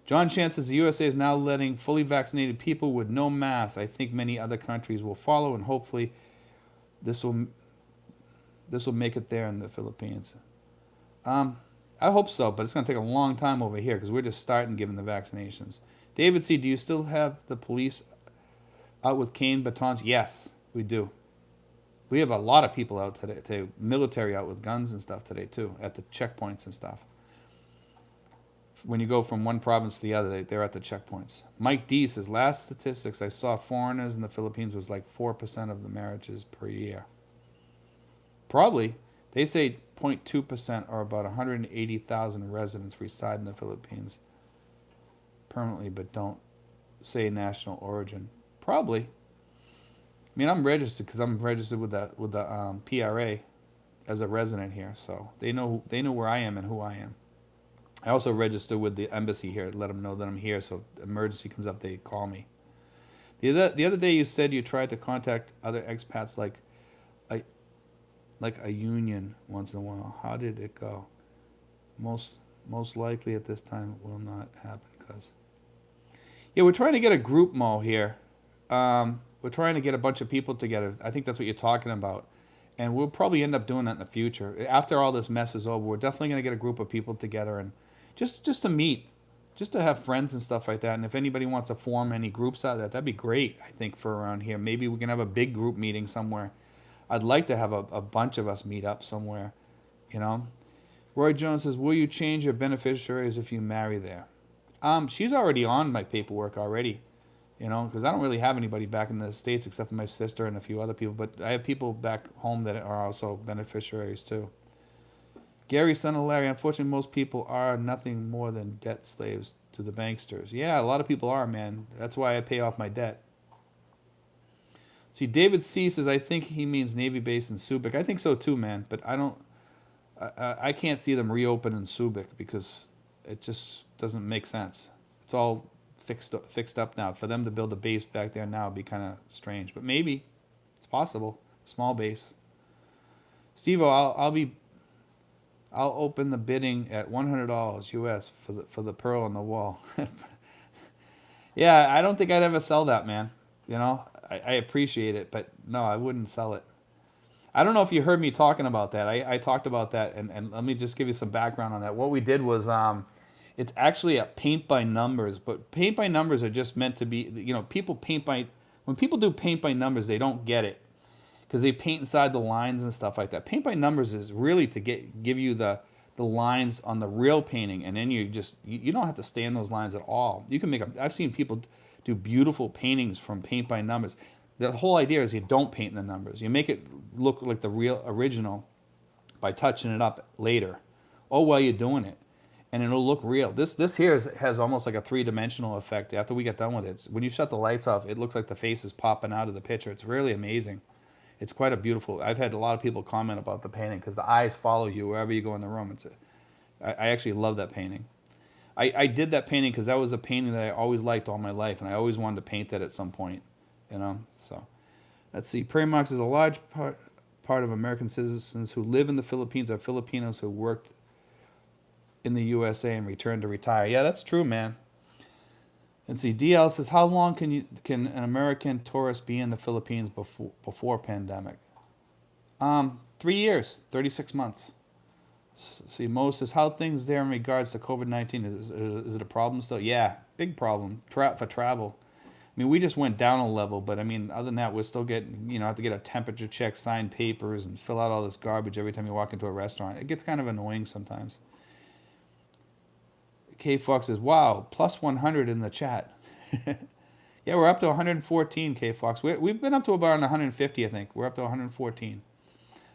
John Chance says the USA is now letting fully vaccinated people with no mask. I think many other countries will follow, and hopefully this will make it there in the Philippines. I hope so, but it's going to take a long time over here because we're just starting giving the vaccinations. David C., do you still have the police out with cane batons? Yes, we do. We have a lot of people out today, military out with guns and stuff today too, at the checkpoints and stuff. When you go from one province to the other, they're at the checkpoints. Mike D says, last statistics I saw, foreigners in the Philippines was like 4% of the marriages per year. Probably. They say 0.2% or about 180,000 residents reside in the Philippines permanently but don't say national origin. Probably. I mean, I'm registered because I'm registered with the PRA as a resident here, so they know where I am and who I am. I also register with the embassy here to let them know that I'm here, so if emergency comes up, they call me. The other day you said you tried to contact other expats like a union once in a while. How did it go? Most likely at this time it will not happen because... Yeah, we're trying to get a group mo here. We're trying to get a bunch of people together. I think that's what you're talking about. And we'll probably end up doing that in the future. After all this mess is over, we're definitely going to get a group of people together and just to meet, just to have friends and stuff like that. And if anybody wants to form any groups out of that, that'd be great, I think, for around here. Maybe we can have a big group meeting somewhere. I'd like to have a bunch of us meet up somewhere, you know. Roy Jones says, will you change your beneficiaries if you marry there? She's already on my paperwork already, you know, because I don't really have anybody back in the States except for my sister and a few other people. But I have people back home that are also beneficiaries too. Gary, son of Larry, unfortunately most people are nothing more than debt slaves to the banksters. Yeah, a lot of people are, man. That's why I pay off my debt. So See, David C says, I think he means Navy base in Subic. I think so too, man. But I don't. I can't see them reopen in Subic because it just doesn't make sense. It's all fixed up now. For them to build a base back there now would be kind of strange. But maybe it's possible. Small base. Steve-O, I'll open the bidding at $100 US for the pearl on the wall. Yeah, I don't think I'd ever sell that, man. You know, I appreciate it, but no, I wouldn't sell it. I don't know if you heard me talking about that. I talked about that, and let me just give you some background on that. What we did was, it's actually a paint by numbers, but paint by numbers are just meant to be, you know, when people do paint by numbers, they don't get it because they paint inside the lines and stuff like that. Paint by numbers is really to give you the lines on the real painting, and then you don't have to stay in those lines at all. You can I've seen people do beautiful paintings from paint by numbers. The whole idea is you don't paint the numbers. You make it look like the real original by touching it up later, or while you're doing it, and it'll look real. This here has almost like a three-dimensional effect. After we get done with it, when you shut the lights off, it looks like the face is popping out of the picture. It's really amazing. It's quite a beautiful. I've had a lot of people comment about the painting because the eyes follow you wherever you go in the room. I actually love that painting. I did that painting because that was a painting that I always liked all my life, and I always wanted to paint that at some point. You know, so let's see. Prairie Marks is a large part of American citizens who live in the Philippines are Filipinos who worked in the USA and returned to retire. Yeah, that's true, man. And see, DL says, how long can an American tourist be in the Philippines before pandemic? 3 years, 36 months. See, Mo says, how things there in regards to COVID-19? Is it a problem still? Yeah, big problem for travel. I mean, we just went down a level, but I mean, other than that, we're still getting, have to get a temperature check, sign papers, and fill out all this garbage every time you walk into a restaurant. It gets kind of annoying sometimes. K Fox says, wow, plus 100 in the chat. Yeah, we're up to 114, K Fox. We've been up to about 150, I think. We're up to 114.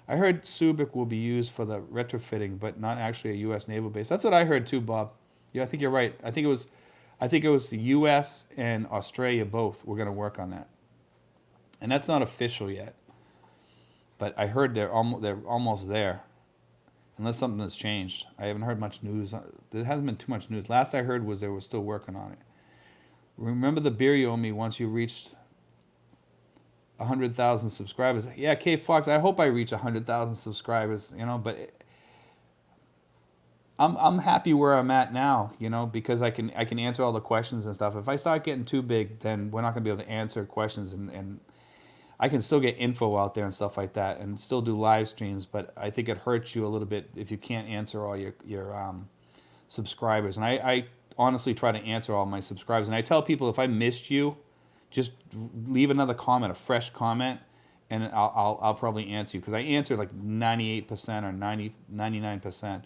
I heard Subic will be used for the retrofitting, but not actually a U.S. naval base. That's what I heard too, Bob. Yeah, I think you're right. I think it was the U.S. and Australia both were going to work on that, and that's not official yet. But I heard they're almost there, unless something has changed. I haven't heard much news. There hasn't been too much news. Last I heard was they were still working on it. Remember the beer you owe me once you reached 100,000 subscribers. Yeah, K Fox. I hope I reach 100,000 subscribers. But I'm happy where I'm at now, because I can answer all the questions and stuff. If I start getting too big, then we're not going to be able to answer questions, and I can still get info out there and stuff like that and still do live streams, but I think it hurts you a little bit if you can't answer all your subscribers. And I honestly try to answer all my subscribers. And I tell people, if I missed you, just leave another comment, a fresh comment, and I'll probably answer you, because I answer like 98% or 99%.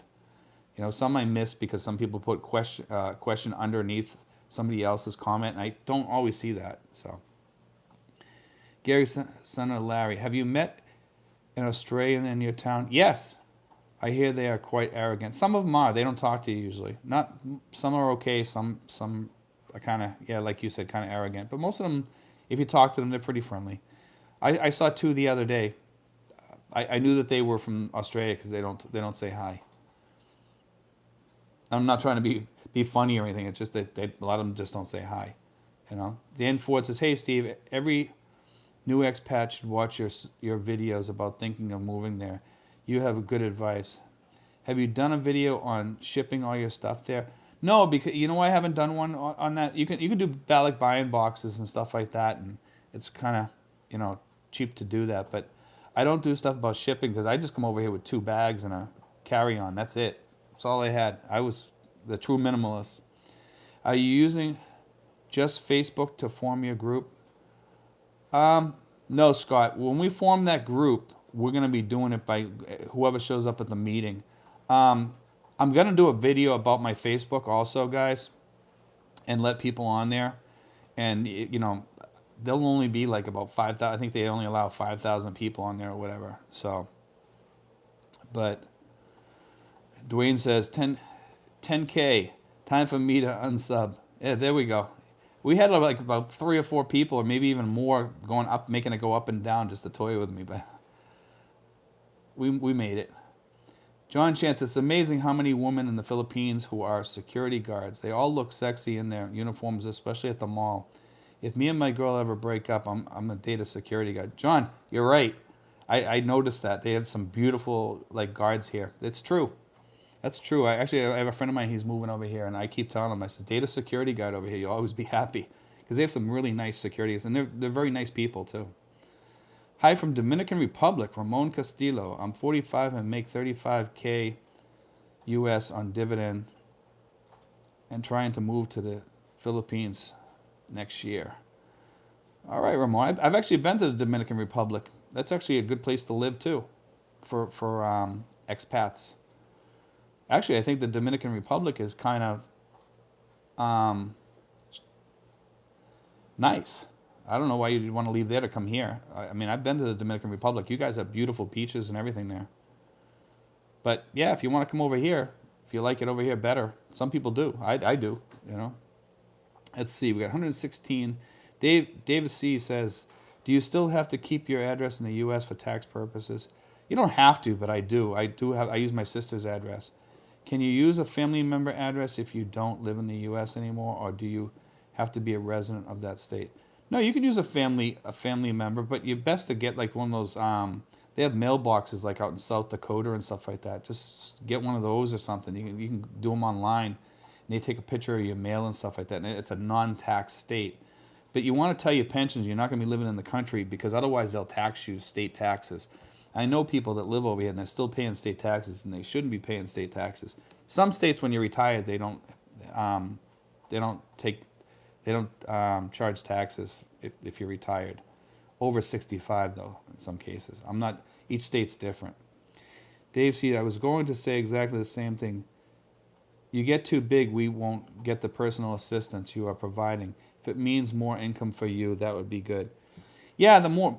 Some I miss because some people put question underneath somebody else's comment, and I don't always see that. So, Gary, son of Larry, have you met an Australian in your town? Yes, I hear they are quite arrogant. Some of them are. They don't talk to you usually. Not some are okay. Some are kind of, like you said, kind of arrogant. But most of them, if you talk to them, they're pretty friendly. I saw two the other day. I knew that they were from Australia because they don't say hi. I'm not trying to be funny or anything. It's just that a lot of them just don't say hi. Dan Ford says, hey, Steve, every new expat should watch your videos about thinking of moving there. You have good advice. Have you done a video on shipping all your stuff there? No, because I haven't done one on that. You can do ballot buy-in boxes and stuff like that, and it's kind of cheap to do that. But I don't do stuff about shipping because I just come over here with 2 bags and a carry-on. That's it. That's all I had. I was the true minimalist. Are you using just Facebook to form your group? No, Scott. When we form that group, we're going to be doing it by whoever shows up at the meeting. I'm going to do a video about my Facebook also, guys, and let people on there. And, they'll only be like about 5,000. I think they only allow 5,000 people on there or whatever. So, but Dwayne says 10K, time for me to unsub. Yeah, there we go. We had like about 3 or 4 people, or maybe even more, going up, making it go up and down just to toy with me. But we made it. John Chance, it's amazing how many women in the Philippines who are security guards. They all look sexy in their uniforms, especially at the mall. If me and my girl ever break up, I'm gonna date a security guard. John, you're right. I noticed that they have some beautiful like guards here. It's true. That's true. I have a friend of mine. He's moving over here, and I keep telling him, I said, date a security guard over here. You'll always be happy because they have some really nice securities, and they're very nice people too. Hi from Dominican Republic, Ramon Castillo. I'm 45 and make 35K US on dividend, and trying to move to the Philippines next year. All right, Ramon. I've actually been to the Dominican Republic. That's actually a good place to live too, for expats. Actually, I think the Dominican Republic is kind of nice. I don't know why you'd want to leave there to come here. I mean, I've been to the Dominican Republic. You guys have beautiful beaches and everything there. But yeah, if you want to come over here, if you like it over here better, some people do. I do, you know. Let's see, we got 116. David C says, do you still have to keep your address in the U.S. for tax purposes? You don't have to, but I do. I use my sister's address. Can you use a family member address if you don't live in the U.S. anymore, or do you have to be a resident of that state? No, you can use a family member, but you're best to get like one of those. They have mailboxes like out in South Dakota and stuff like that. Just get one of those or something. You can do them online, and they take a picture of your mail and stuff like that. And it's a non-tax state. But you want to tell your pensions you're not going to be living in the country, because otherwise they'll tax you state taxes. I know people that live over here and they're still paying state taxes, and they shouldn't be paying state taxes. Some states, when you're retired, they don't charge taxes if you're retired. Over 65 though, in some cases. Each state's different. Dave C, I was going to say exactly the same thing. You get too big, we won't get the personal assistance you are providing. If it means more income for you, that would be good. Yeah, the more,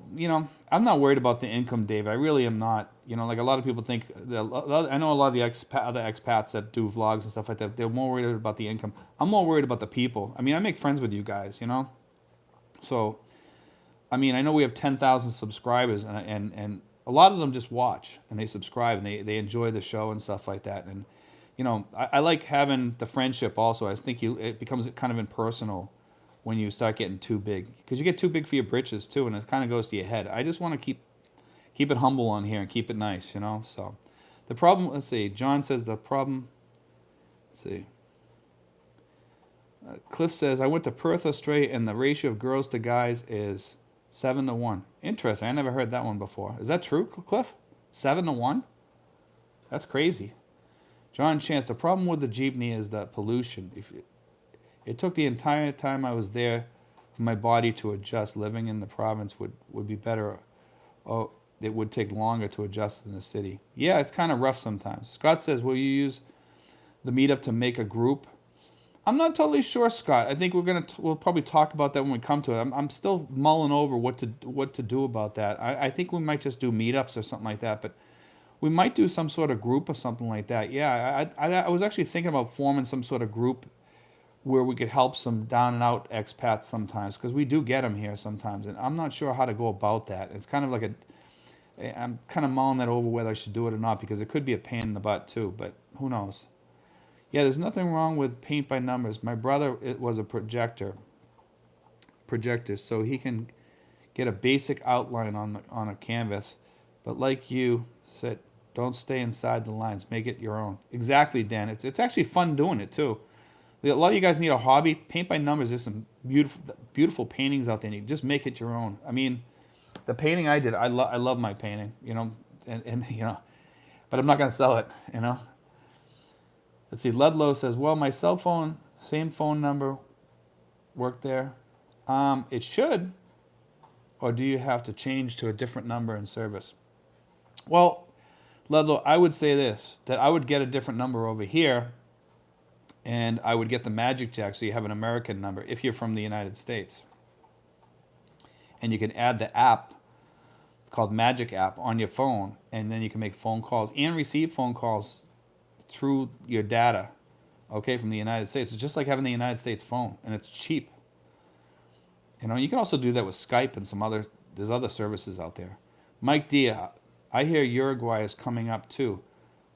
I'm not worried about the income, Dave. I really am not. Like a lot of people think, I know a lot of the other expats that do vlogs and stuff like that, they're more worried about the income. I'm more worried about the people. I mean, I make friends with you guys, So, I mean, I know we have 10,000 subscribers, and a lot of them just watch, and they subscribe, and they enjoy the show and stuff like that. And, I like having the friendship also. I think it becomes kind of impersonal when you start getting too big, because you get too big for your britches too, and it kind of goes to your head. I just want to keep it humble on here and keep it nice, So the problem, let's see, John says the problem, let's see. Cliff says, I went to Perth, Australia, and the ratio of girls to guys is 7-1. Interesting. I never heard that one before. Is that true, Cliff? 7-1? That's crazy. John Chance, the problem with the jeepney is the pollution. It took the entire time I was there for my body to adjust. Living in the province would be better. Oh, it would take longer to adjust in the city. Yeah, it's kind of rough sometimes. Scott says, will you use the meetup to make a group? I'm not totally sure, Scott. I think we'll probably talk about that when we come to it. I'm still mulling over what to do about that. I think we might just do meetups or something like that, but we might do some sort of group or something like that. Yeah, I was actually thinking about forming some sort of group where we could help some down and out expats sometimes, because we do get them here sometimes, and I'm not sure how to go about that. It's kind of like I'm kind of mulling that over whether I should do it or not, because it could be a pain in the butt too, but who knows. Yeah, there's nothing wrong with paint by numbers. My brother was a projector, so he can get a basic outline on a canvas, but like you said, don't stay inside the lines, make it your own. Exactly, Dan. It's actually fun doing it too. A lot of you guys need a hobby. Paint by numbers. There's some beautiful paintings out there. And you just make it your own. I mean, the painting I did, I love my painting, and but I'm not gonna sell it, Let's see. Ludlow says, well, my cell phone, same phone number, work there. It should, or do you have to change to a different number in service? Well, Ludlow, I would say this, that I would get a different number over here, and I would get the Magic Jack, so you have an American number if you're from the United States. And you can add the app called Magic app on your phone, and then you can make phone calls and receive phone calls through your data, okay, from the United States. It's just like having the United States phone, and it's cheap. You know, you can also do that with Skype and there's other services out there. Mike D, I hear Uruguay is coming up too.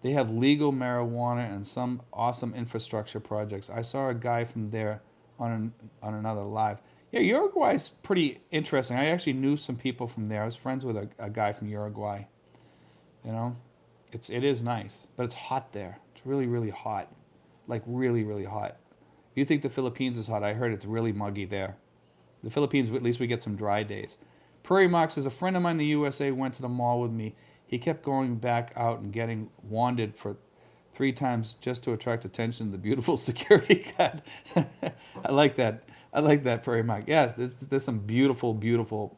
They have legal marijuana and some awesome infrastructure projects. I saw a guy from there on another live. Yeah, Uruguay's pretty interesting. I actually knew some people from there. I was friends with a guy from Uruguay. You know, it is nice, but it's hot there. It's really really hot, like really really hot. You think the Philippines is hot? I heard it's really muggy there. The Philippines, at least we get some dry days. Prairie Mark says, a friend of mine in the USA went to the mall with me. He kept going back out and getting wanded for 3 times just to attract attention to the beautiful security guard. I like that. I like that, Prairie Mark. Yeah, there's some beautiful, beautiful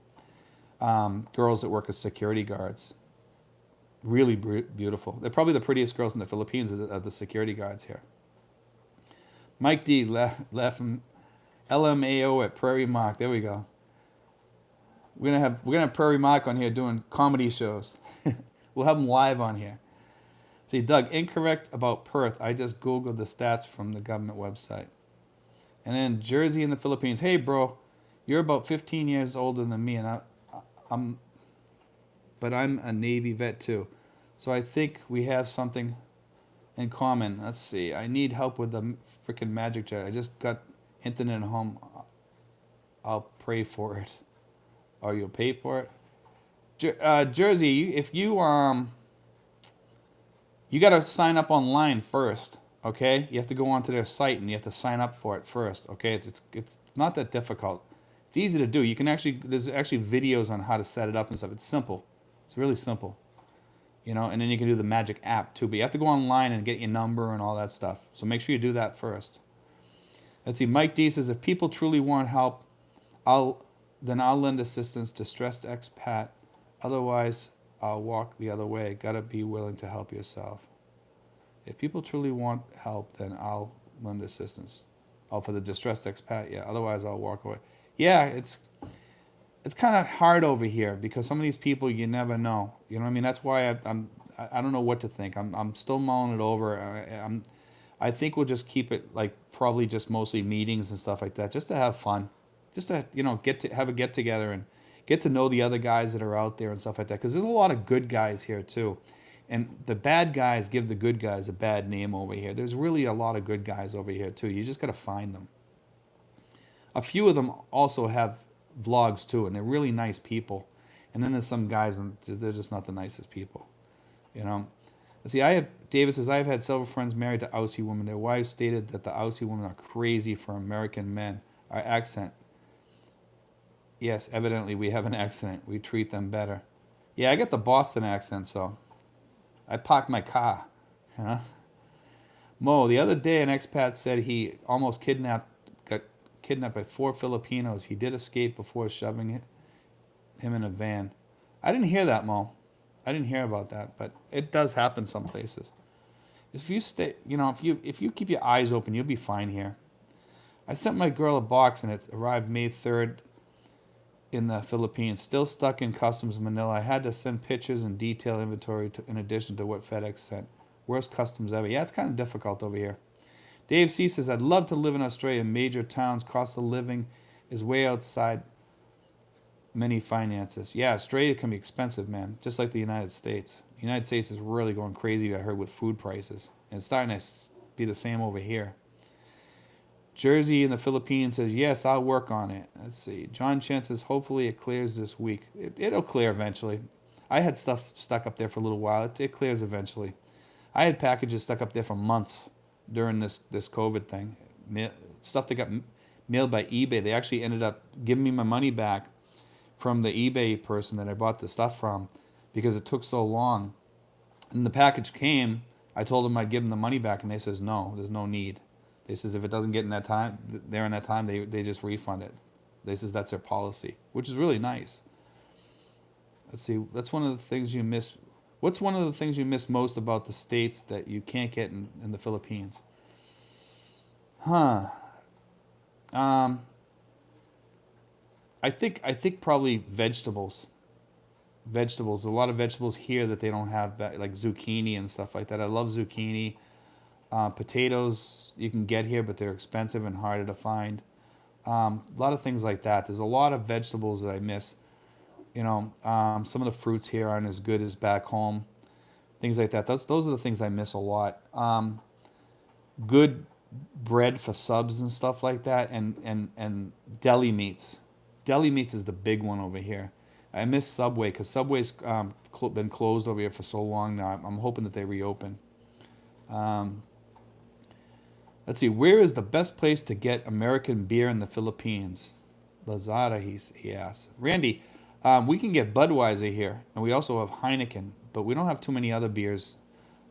girls that work as security guards. Really beautiful. They're probably the prettiest girls in the Philippines are the security guards here. Mike D left from LMAO at Prairie Mark. There we go. We're gonna have Prairie Mark on here doing comedy shows. We'll have him live on here. See, Doug, incorrect about Perth. I just googled the stats from the government website. And then Jersey in the Philippines. Hey, bro, you're about 15 years older than me, and but I'm a Navy vet too. So I think we have something in common. Let's see. I need help with the freaking magic jet. I just got internet at home. I'll pray for it. Or you'll pay for it. Jersey, if you you got to sign up online first. Okay, you have to go onto their site and you have to sign up for it first. Okay, it's not that difficult. It's easy to do. You can there's actually videos on how to set it up and stuff. It's simple. It's really simple. You know, and then you can do the magic app too. But you have to go online and get your number and all that stuff. So make sure you do that first. Let's see. Mike D says, if people truly want help, I'll lend assistance to stressed expat. Otherwise, I'll walk the other way. Gotta be willing to help yourself. If people truly want help, then I'll lend assistance. Oh, for the distressed expat, yeah. Otherwise, I'll walk away. Yeah, it's kind of hard over here because some of these people you never know. You know what I mean? That's why I don't know what to think. I'm still mulling it over. I think we'll just keep it like probably just mostly meetings and stuff like that, just to have fun, just to have a get together and get to know the other guys that are out there and stuff like that. Because there's a lot of good guys here too, and the bad guys give the good guys a bad name over here. There's really a lot of good guys over here too. You just got to find them. A few of them also have vlogs too, and they're really nice people. And then there's some guys, and they're just not the nicest people, you know. See, David says, I've had several friends married to Aussie women. Their wives stated that the Aussie women are crazy for American men. Our accent. Yes, evidently we have an accent. We treat them better. Yeah, I get the Boston accent, so I park my car, you know. Mo, the other day an expat said he almost got kidnapped by 4 Filipinos. He did escape before shoving him in a van. I didn't hear that, Mo. I didn't hear about that, but it does happen some places. If you stay, if you keep your eyes open, you'll be fine here. I sent my girl a box and it arrived May 3rd in the Philippines, still stuck in customs Manila. I had to send pictures and detailed inventory in addition to what FedEx sent. Worst customs ever. Yeah, it's kind of difficult over here. Dave C says, I'd love to live in Australia. Major towns, cost of living is way outside many finances. Yeah, Australia can be expensive, man, just like the United States. The United States is really going crazy, I heard, with food prices. And it's starting to be the same over here. Jersey in the Philippines says, yes, I'll work on it. Let's see. John Chen says, hopefully it clears this week. It'll clear eventually. I had stuff stuck up there for a little while. It clears eventually. I had packages stuck up there for months during this COVID thing. Stuff that got mailed by eBay. They actually ended up giving me my money back from the eBay person that I bought the stuff from because it took so long. And the package came. I told them I'd give them the money back, and they says, no, there's no need. They says if it doesn't get in that time, they just refund it. They says that's their policy, which is really nice. Let's see. That's one of the things you miss. What's one of the things you miss most about the States that you can't get in the Philippines? I think probably vegetables. Vegetables. A lot of vegetables here that they don't have, like zucchini and stuff like that. I love zucchini. Potatoes you can get here, but they're expensive and harder to find. A lot of things like that. There's a lot of vegetables that I miss. Some of the fruits here aren't as good as back home. Things like that. Those are the things I miss a lot. Good bread for subs and stuff like that, and deli meats. Deli meats is the big one over here. I miss Subway because Subway's been closed over here for so long now. I'm hoping that they reopen. Um, let's see, where is the best place to get American beer in the Philippines? Lazada, he asks. Randy, we can get Budweiser here, and we also have Heineken, but we don't have too many other beers.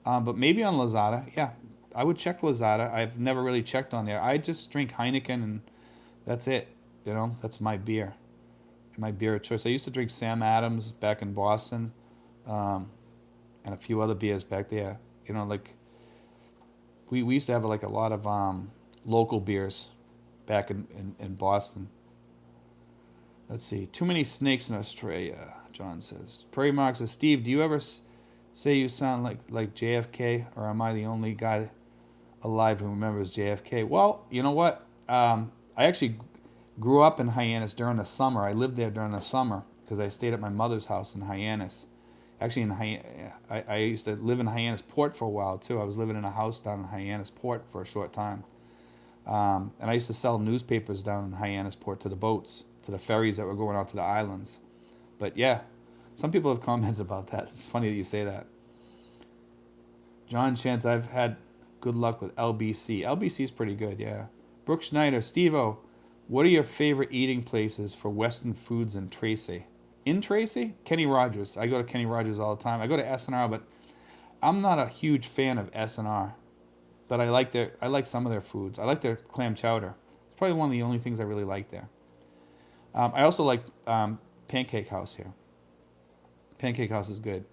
But maybe on Lazada, yeah, I would check Lazada. I've never really checked on there. I just drink Heineken, and that's it. That's my beer of choice. I used to drink Sam Adams back in Boston, and a few other beers back there. Like we used to have like a lot of local beers back in Boston. Let's see. Too many snakes in Australia, John says. Prairie Mark says, Steve, do you ever say you sound like JFK, or am I the only guy alive who remembers JFK? Well, you know what? I actually grew up in Hyannis during the summer. I lived there during the summer because I stayed at my mother's house in Hyannis. Actually, I used to live in Hyannis Port for a while, too. I was living in a house down in Hyannis Port for a short time. And I used to sell newspapers down in Hyannis Port to the boats, to the ferries that were going out to the islands. But yeah, some people have commented about that. It's funny that you say that. John Chance, I've had good luck with LBC. LBC is pretty good, yeah. Brooke Schneider, Steve-O, what are your favorite eating places for Western foods in Tracy? In Tracy? Kenny Rogers. I go to Kenny Rogers all the time. I go to S&R, but I'm not a huge fan of S&R. But I like some of their foods. I like their clam chowder. It's probably one of the only things I really like there. I also like Pancake House here. Pancake House is good.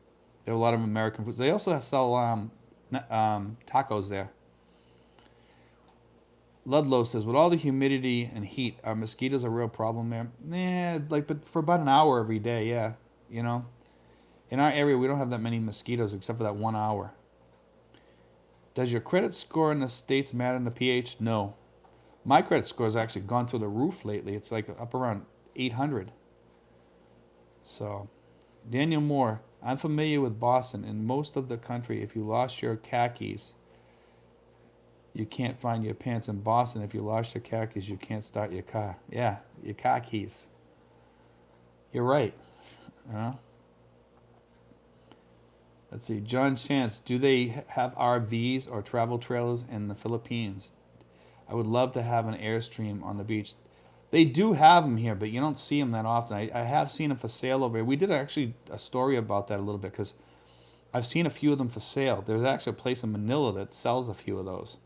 There are a lot of American foods. They also sell tacos there. Ludlow says, with all the humidity and heat, are mosquitoes a real problem there? But for about an hour every day, yeah. In our area, we don't have that many mosquitoes except for that 1 hour. Does your credit score in the States matter in the pH? No. My credit score has actually gone through the roof lately. It's like up around 800. So, Daniel Moore, I'm familiar with Boston. In most of the country, if you lost your khakis, you can't find your pants. In Boston, if you lost your khakis, you can't start your car. Yeah, your car keys. You're right. Let's see. John Chance, do they have RVs or travel trailers in the Philippines? I would love to have an Airstream on the beach. They do have them here, but you don't see them that often. I have seen them for sale over here. We did actually a story about that a little bit because I've seen a few of them for sale. There's actually a place in Manila that sells a few of those,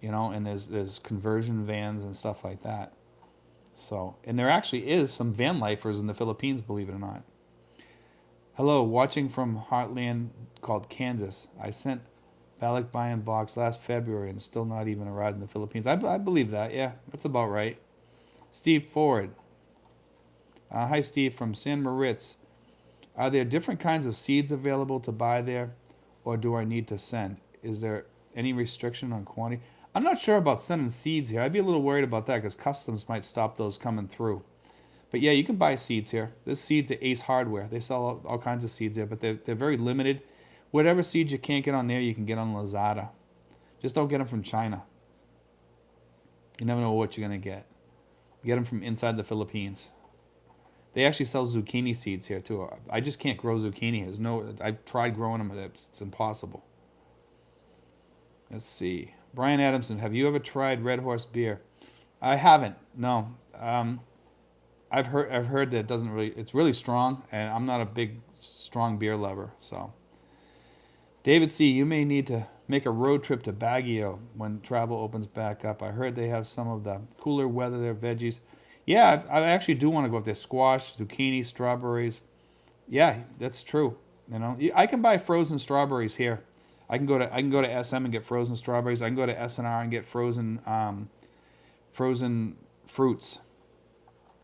and there's conversion vans and stuff like that. So, and there actually is some van lifers in the Philippines, believe it or not. Hello, watching from Heartland called Kansas. I sent Valak buy-in box last February and still not even arrived in the Philippines. I believe that, yeah, that's about right. Steve Ford. Hi, Steve, from San Moritz. Are there different kinds of seeds available to buy there, or do I need to send? Is there any restriction on quantity? I'm not sure about sending seeds here. I'd be a little worried about that because customs might stop those coming through. But yeah, you can buy seeds here. There's seeds at Ace Hardware. They sell all kinds of seeds there, but they're very limited. Whatever seeds you can't get on there, you can get on Lazada. Just don't get them from China. You never know what you're going to get. Get them from inside the Philippines. They actually sell zucchini seeds here too. I just can't grow zucchini. I've tried growing them, it's impossible. Let's see. Brian Adamson, have you ever tried Red Horse beer? I haven't. No. I've heard that it doesn't really. It's really strong, and I'm not a big strong beer lover. So, David C., you may need to make a road trip to Baguio when travel opens back up. I heard they have some of the cooler weather there, veggies. Yeah, I actually do want to go up there. Squash, zucchini, strawberries. Yeah, that's true. I can buy frozen strawberries here. I can go to SM and get frozen strawberries. I can go to S&R and get frozen fruits.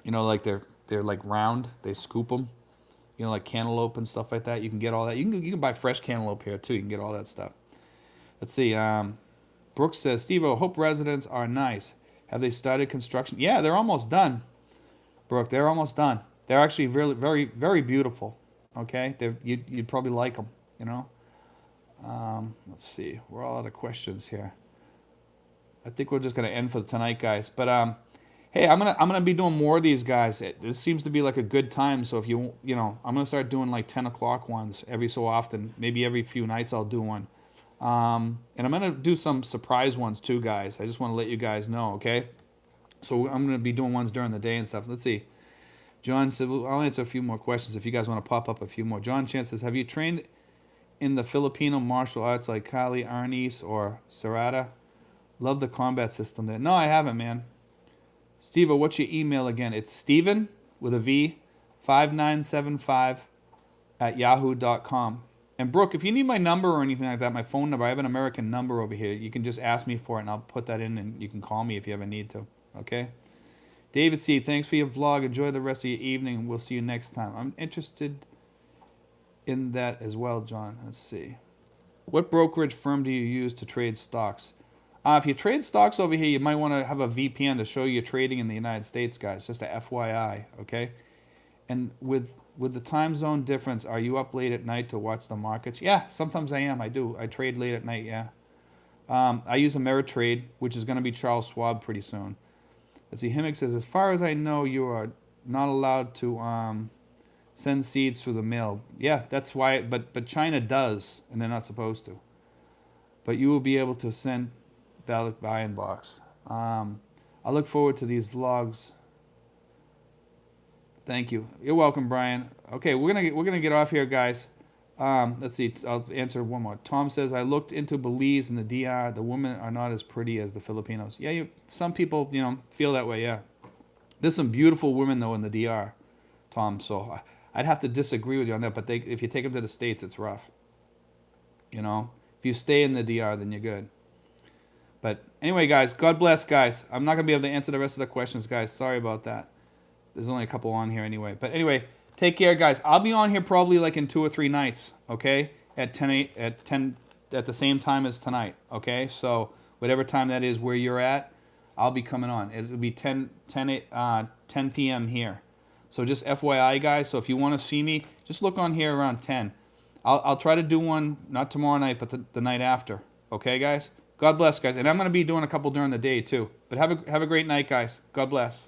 Like they're like round. They scoop them. Like cantaloupe and stuff like that. You can get all that. You can buy fresh cantaloupe here too. You can get all that stuff. Let's see. Brooks says, Steve-O, hope residents are nice. Have they started construction? Yeah, they're almost done, Brooke. They're almost done. They're actually really, very, very beautiful. Okay, you'd probably like them. You know. Let's see. We're all out of questions here. I think we're just gonna end for tonight, guys. But hey, I'm gonna be doing more of these, guys. This seems to be like a good time. So if you know, I'm gonna start doing like 10 o'clock ones every so often. Maybe every few nights I'll do one. And I'm gonna do some surprise ones too, guys. I just want to let you guys know, okay? So I'm gonna be doing ones during the day and stuff. Let's see. John said, well, I'll answer a few more questions if you guys want to pop up a few more. John Chan says, have you trained in the Filipino martial arts like Kali, Arnis, or Sarada? Love the combat system there. No, I haven't, man. Steve, what's your email again? It's Steven with a V, 5975 at yahoo.com. And Brooke, if you need my number or anything like that, my phone number, I have an American number over here. You can just ask me for it and I'll put that in and you can call me if you ever need to. Okay? David C., thanks for your vlog. Enjoy the rest of your evening. We'll see you next time. I'm interested in that as well, John. Let's see. What brokerage firm do you use to trade stocks? If you trade stocks over here, you might want to have a VPN to show you trading in the United States, guys. Just a FYI, okay? And with the time zone difference, are you up late at night to watch the markets? Yeah, sometimes I am. I do. I trade late at night, yeah. I use Ameritrade, which is going to be Charles Schwab pretty soon. Let's see. Himmick says, as far as I know, you are not allowed to send seeds through the mail. Yeah, that's why. But China does, and they're not supposed to. But you will be able to send ballot buy-in box. I look forward to these vlogs. Thank you. You're welcome, Brian. Okay, we're gonna get off here, guys. Let's see. I'll answer one more. Tom says, I looked into Belize and the DR. The women are not as pretty as the Filipinos. Yeah, some people, feel that way. Yeah, there's some beautiful women though in the DR, Tom. So I'd have to disagree with you on that. But if you take them to the States, it's rough. If you stay in the DR, then you're good. But anyway, guys, God bless, guys. I'm not gonna be able to answer the rest of the questions, guys. Sorry about that. There's only a couple on here anyway. But anyway, take care, guys. I'll be on here probably like in 2 or 3 nights, okay? At 10 at the same time as tonight, okay? So whatever time that is where you're at, I'll be coming on. It'll be 10 p.m. here. So just FYI, guys. So if you want to see me, just look on here around 10. I'll try to do one, not tomorrow night, but the night after. Okay, guys? God bless, guys. And I'm going to be doing a couple during the day, too. But have a great night, guys. God bless.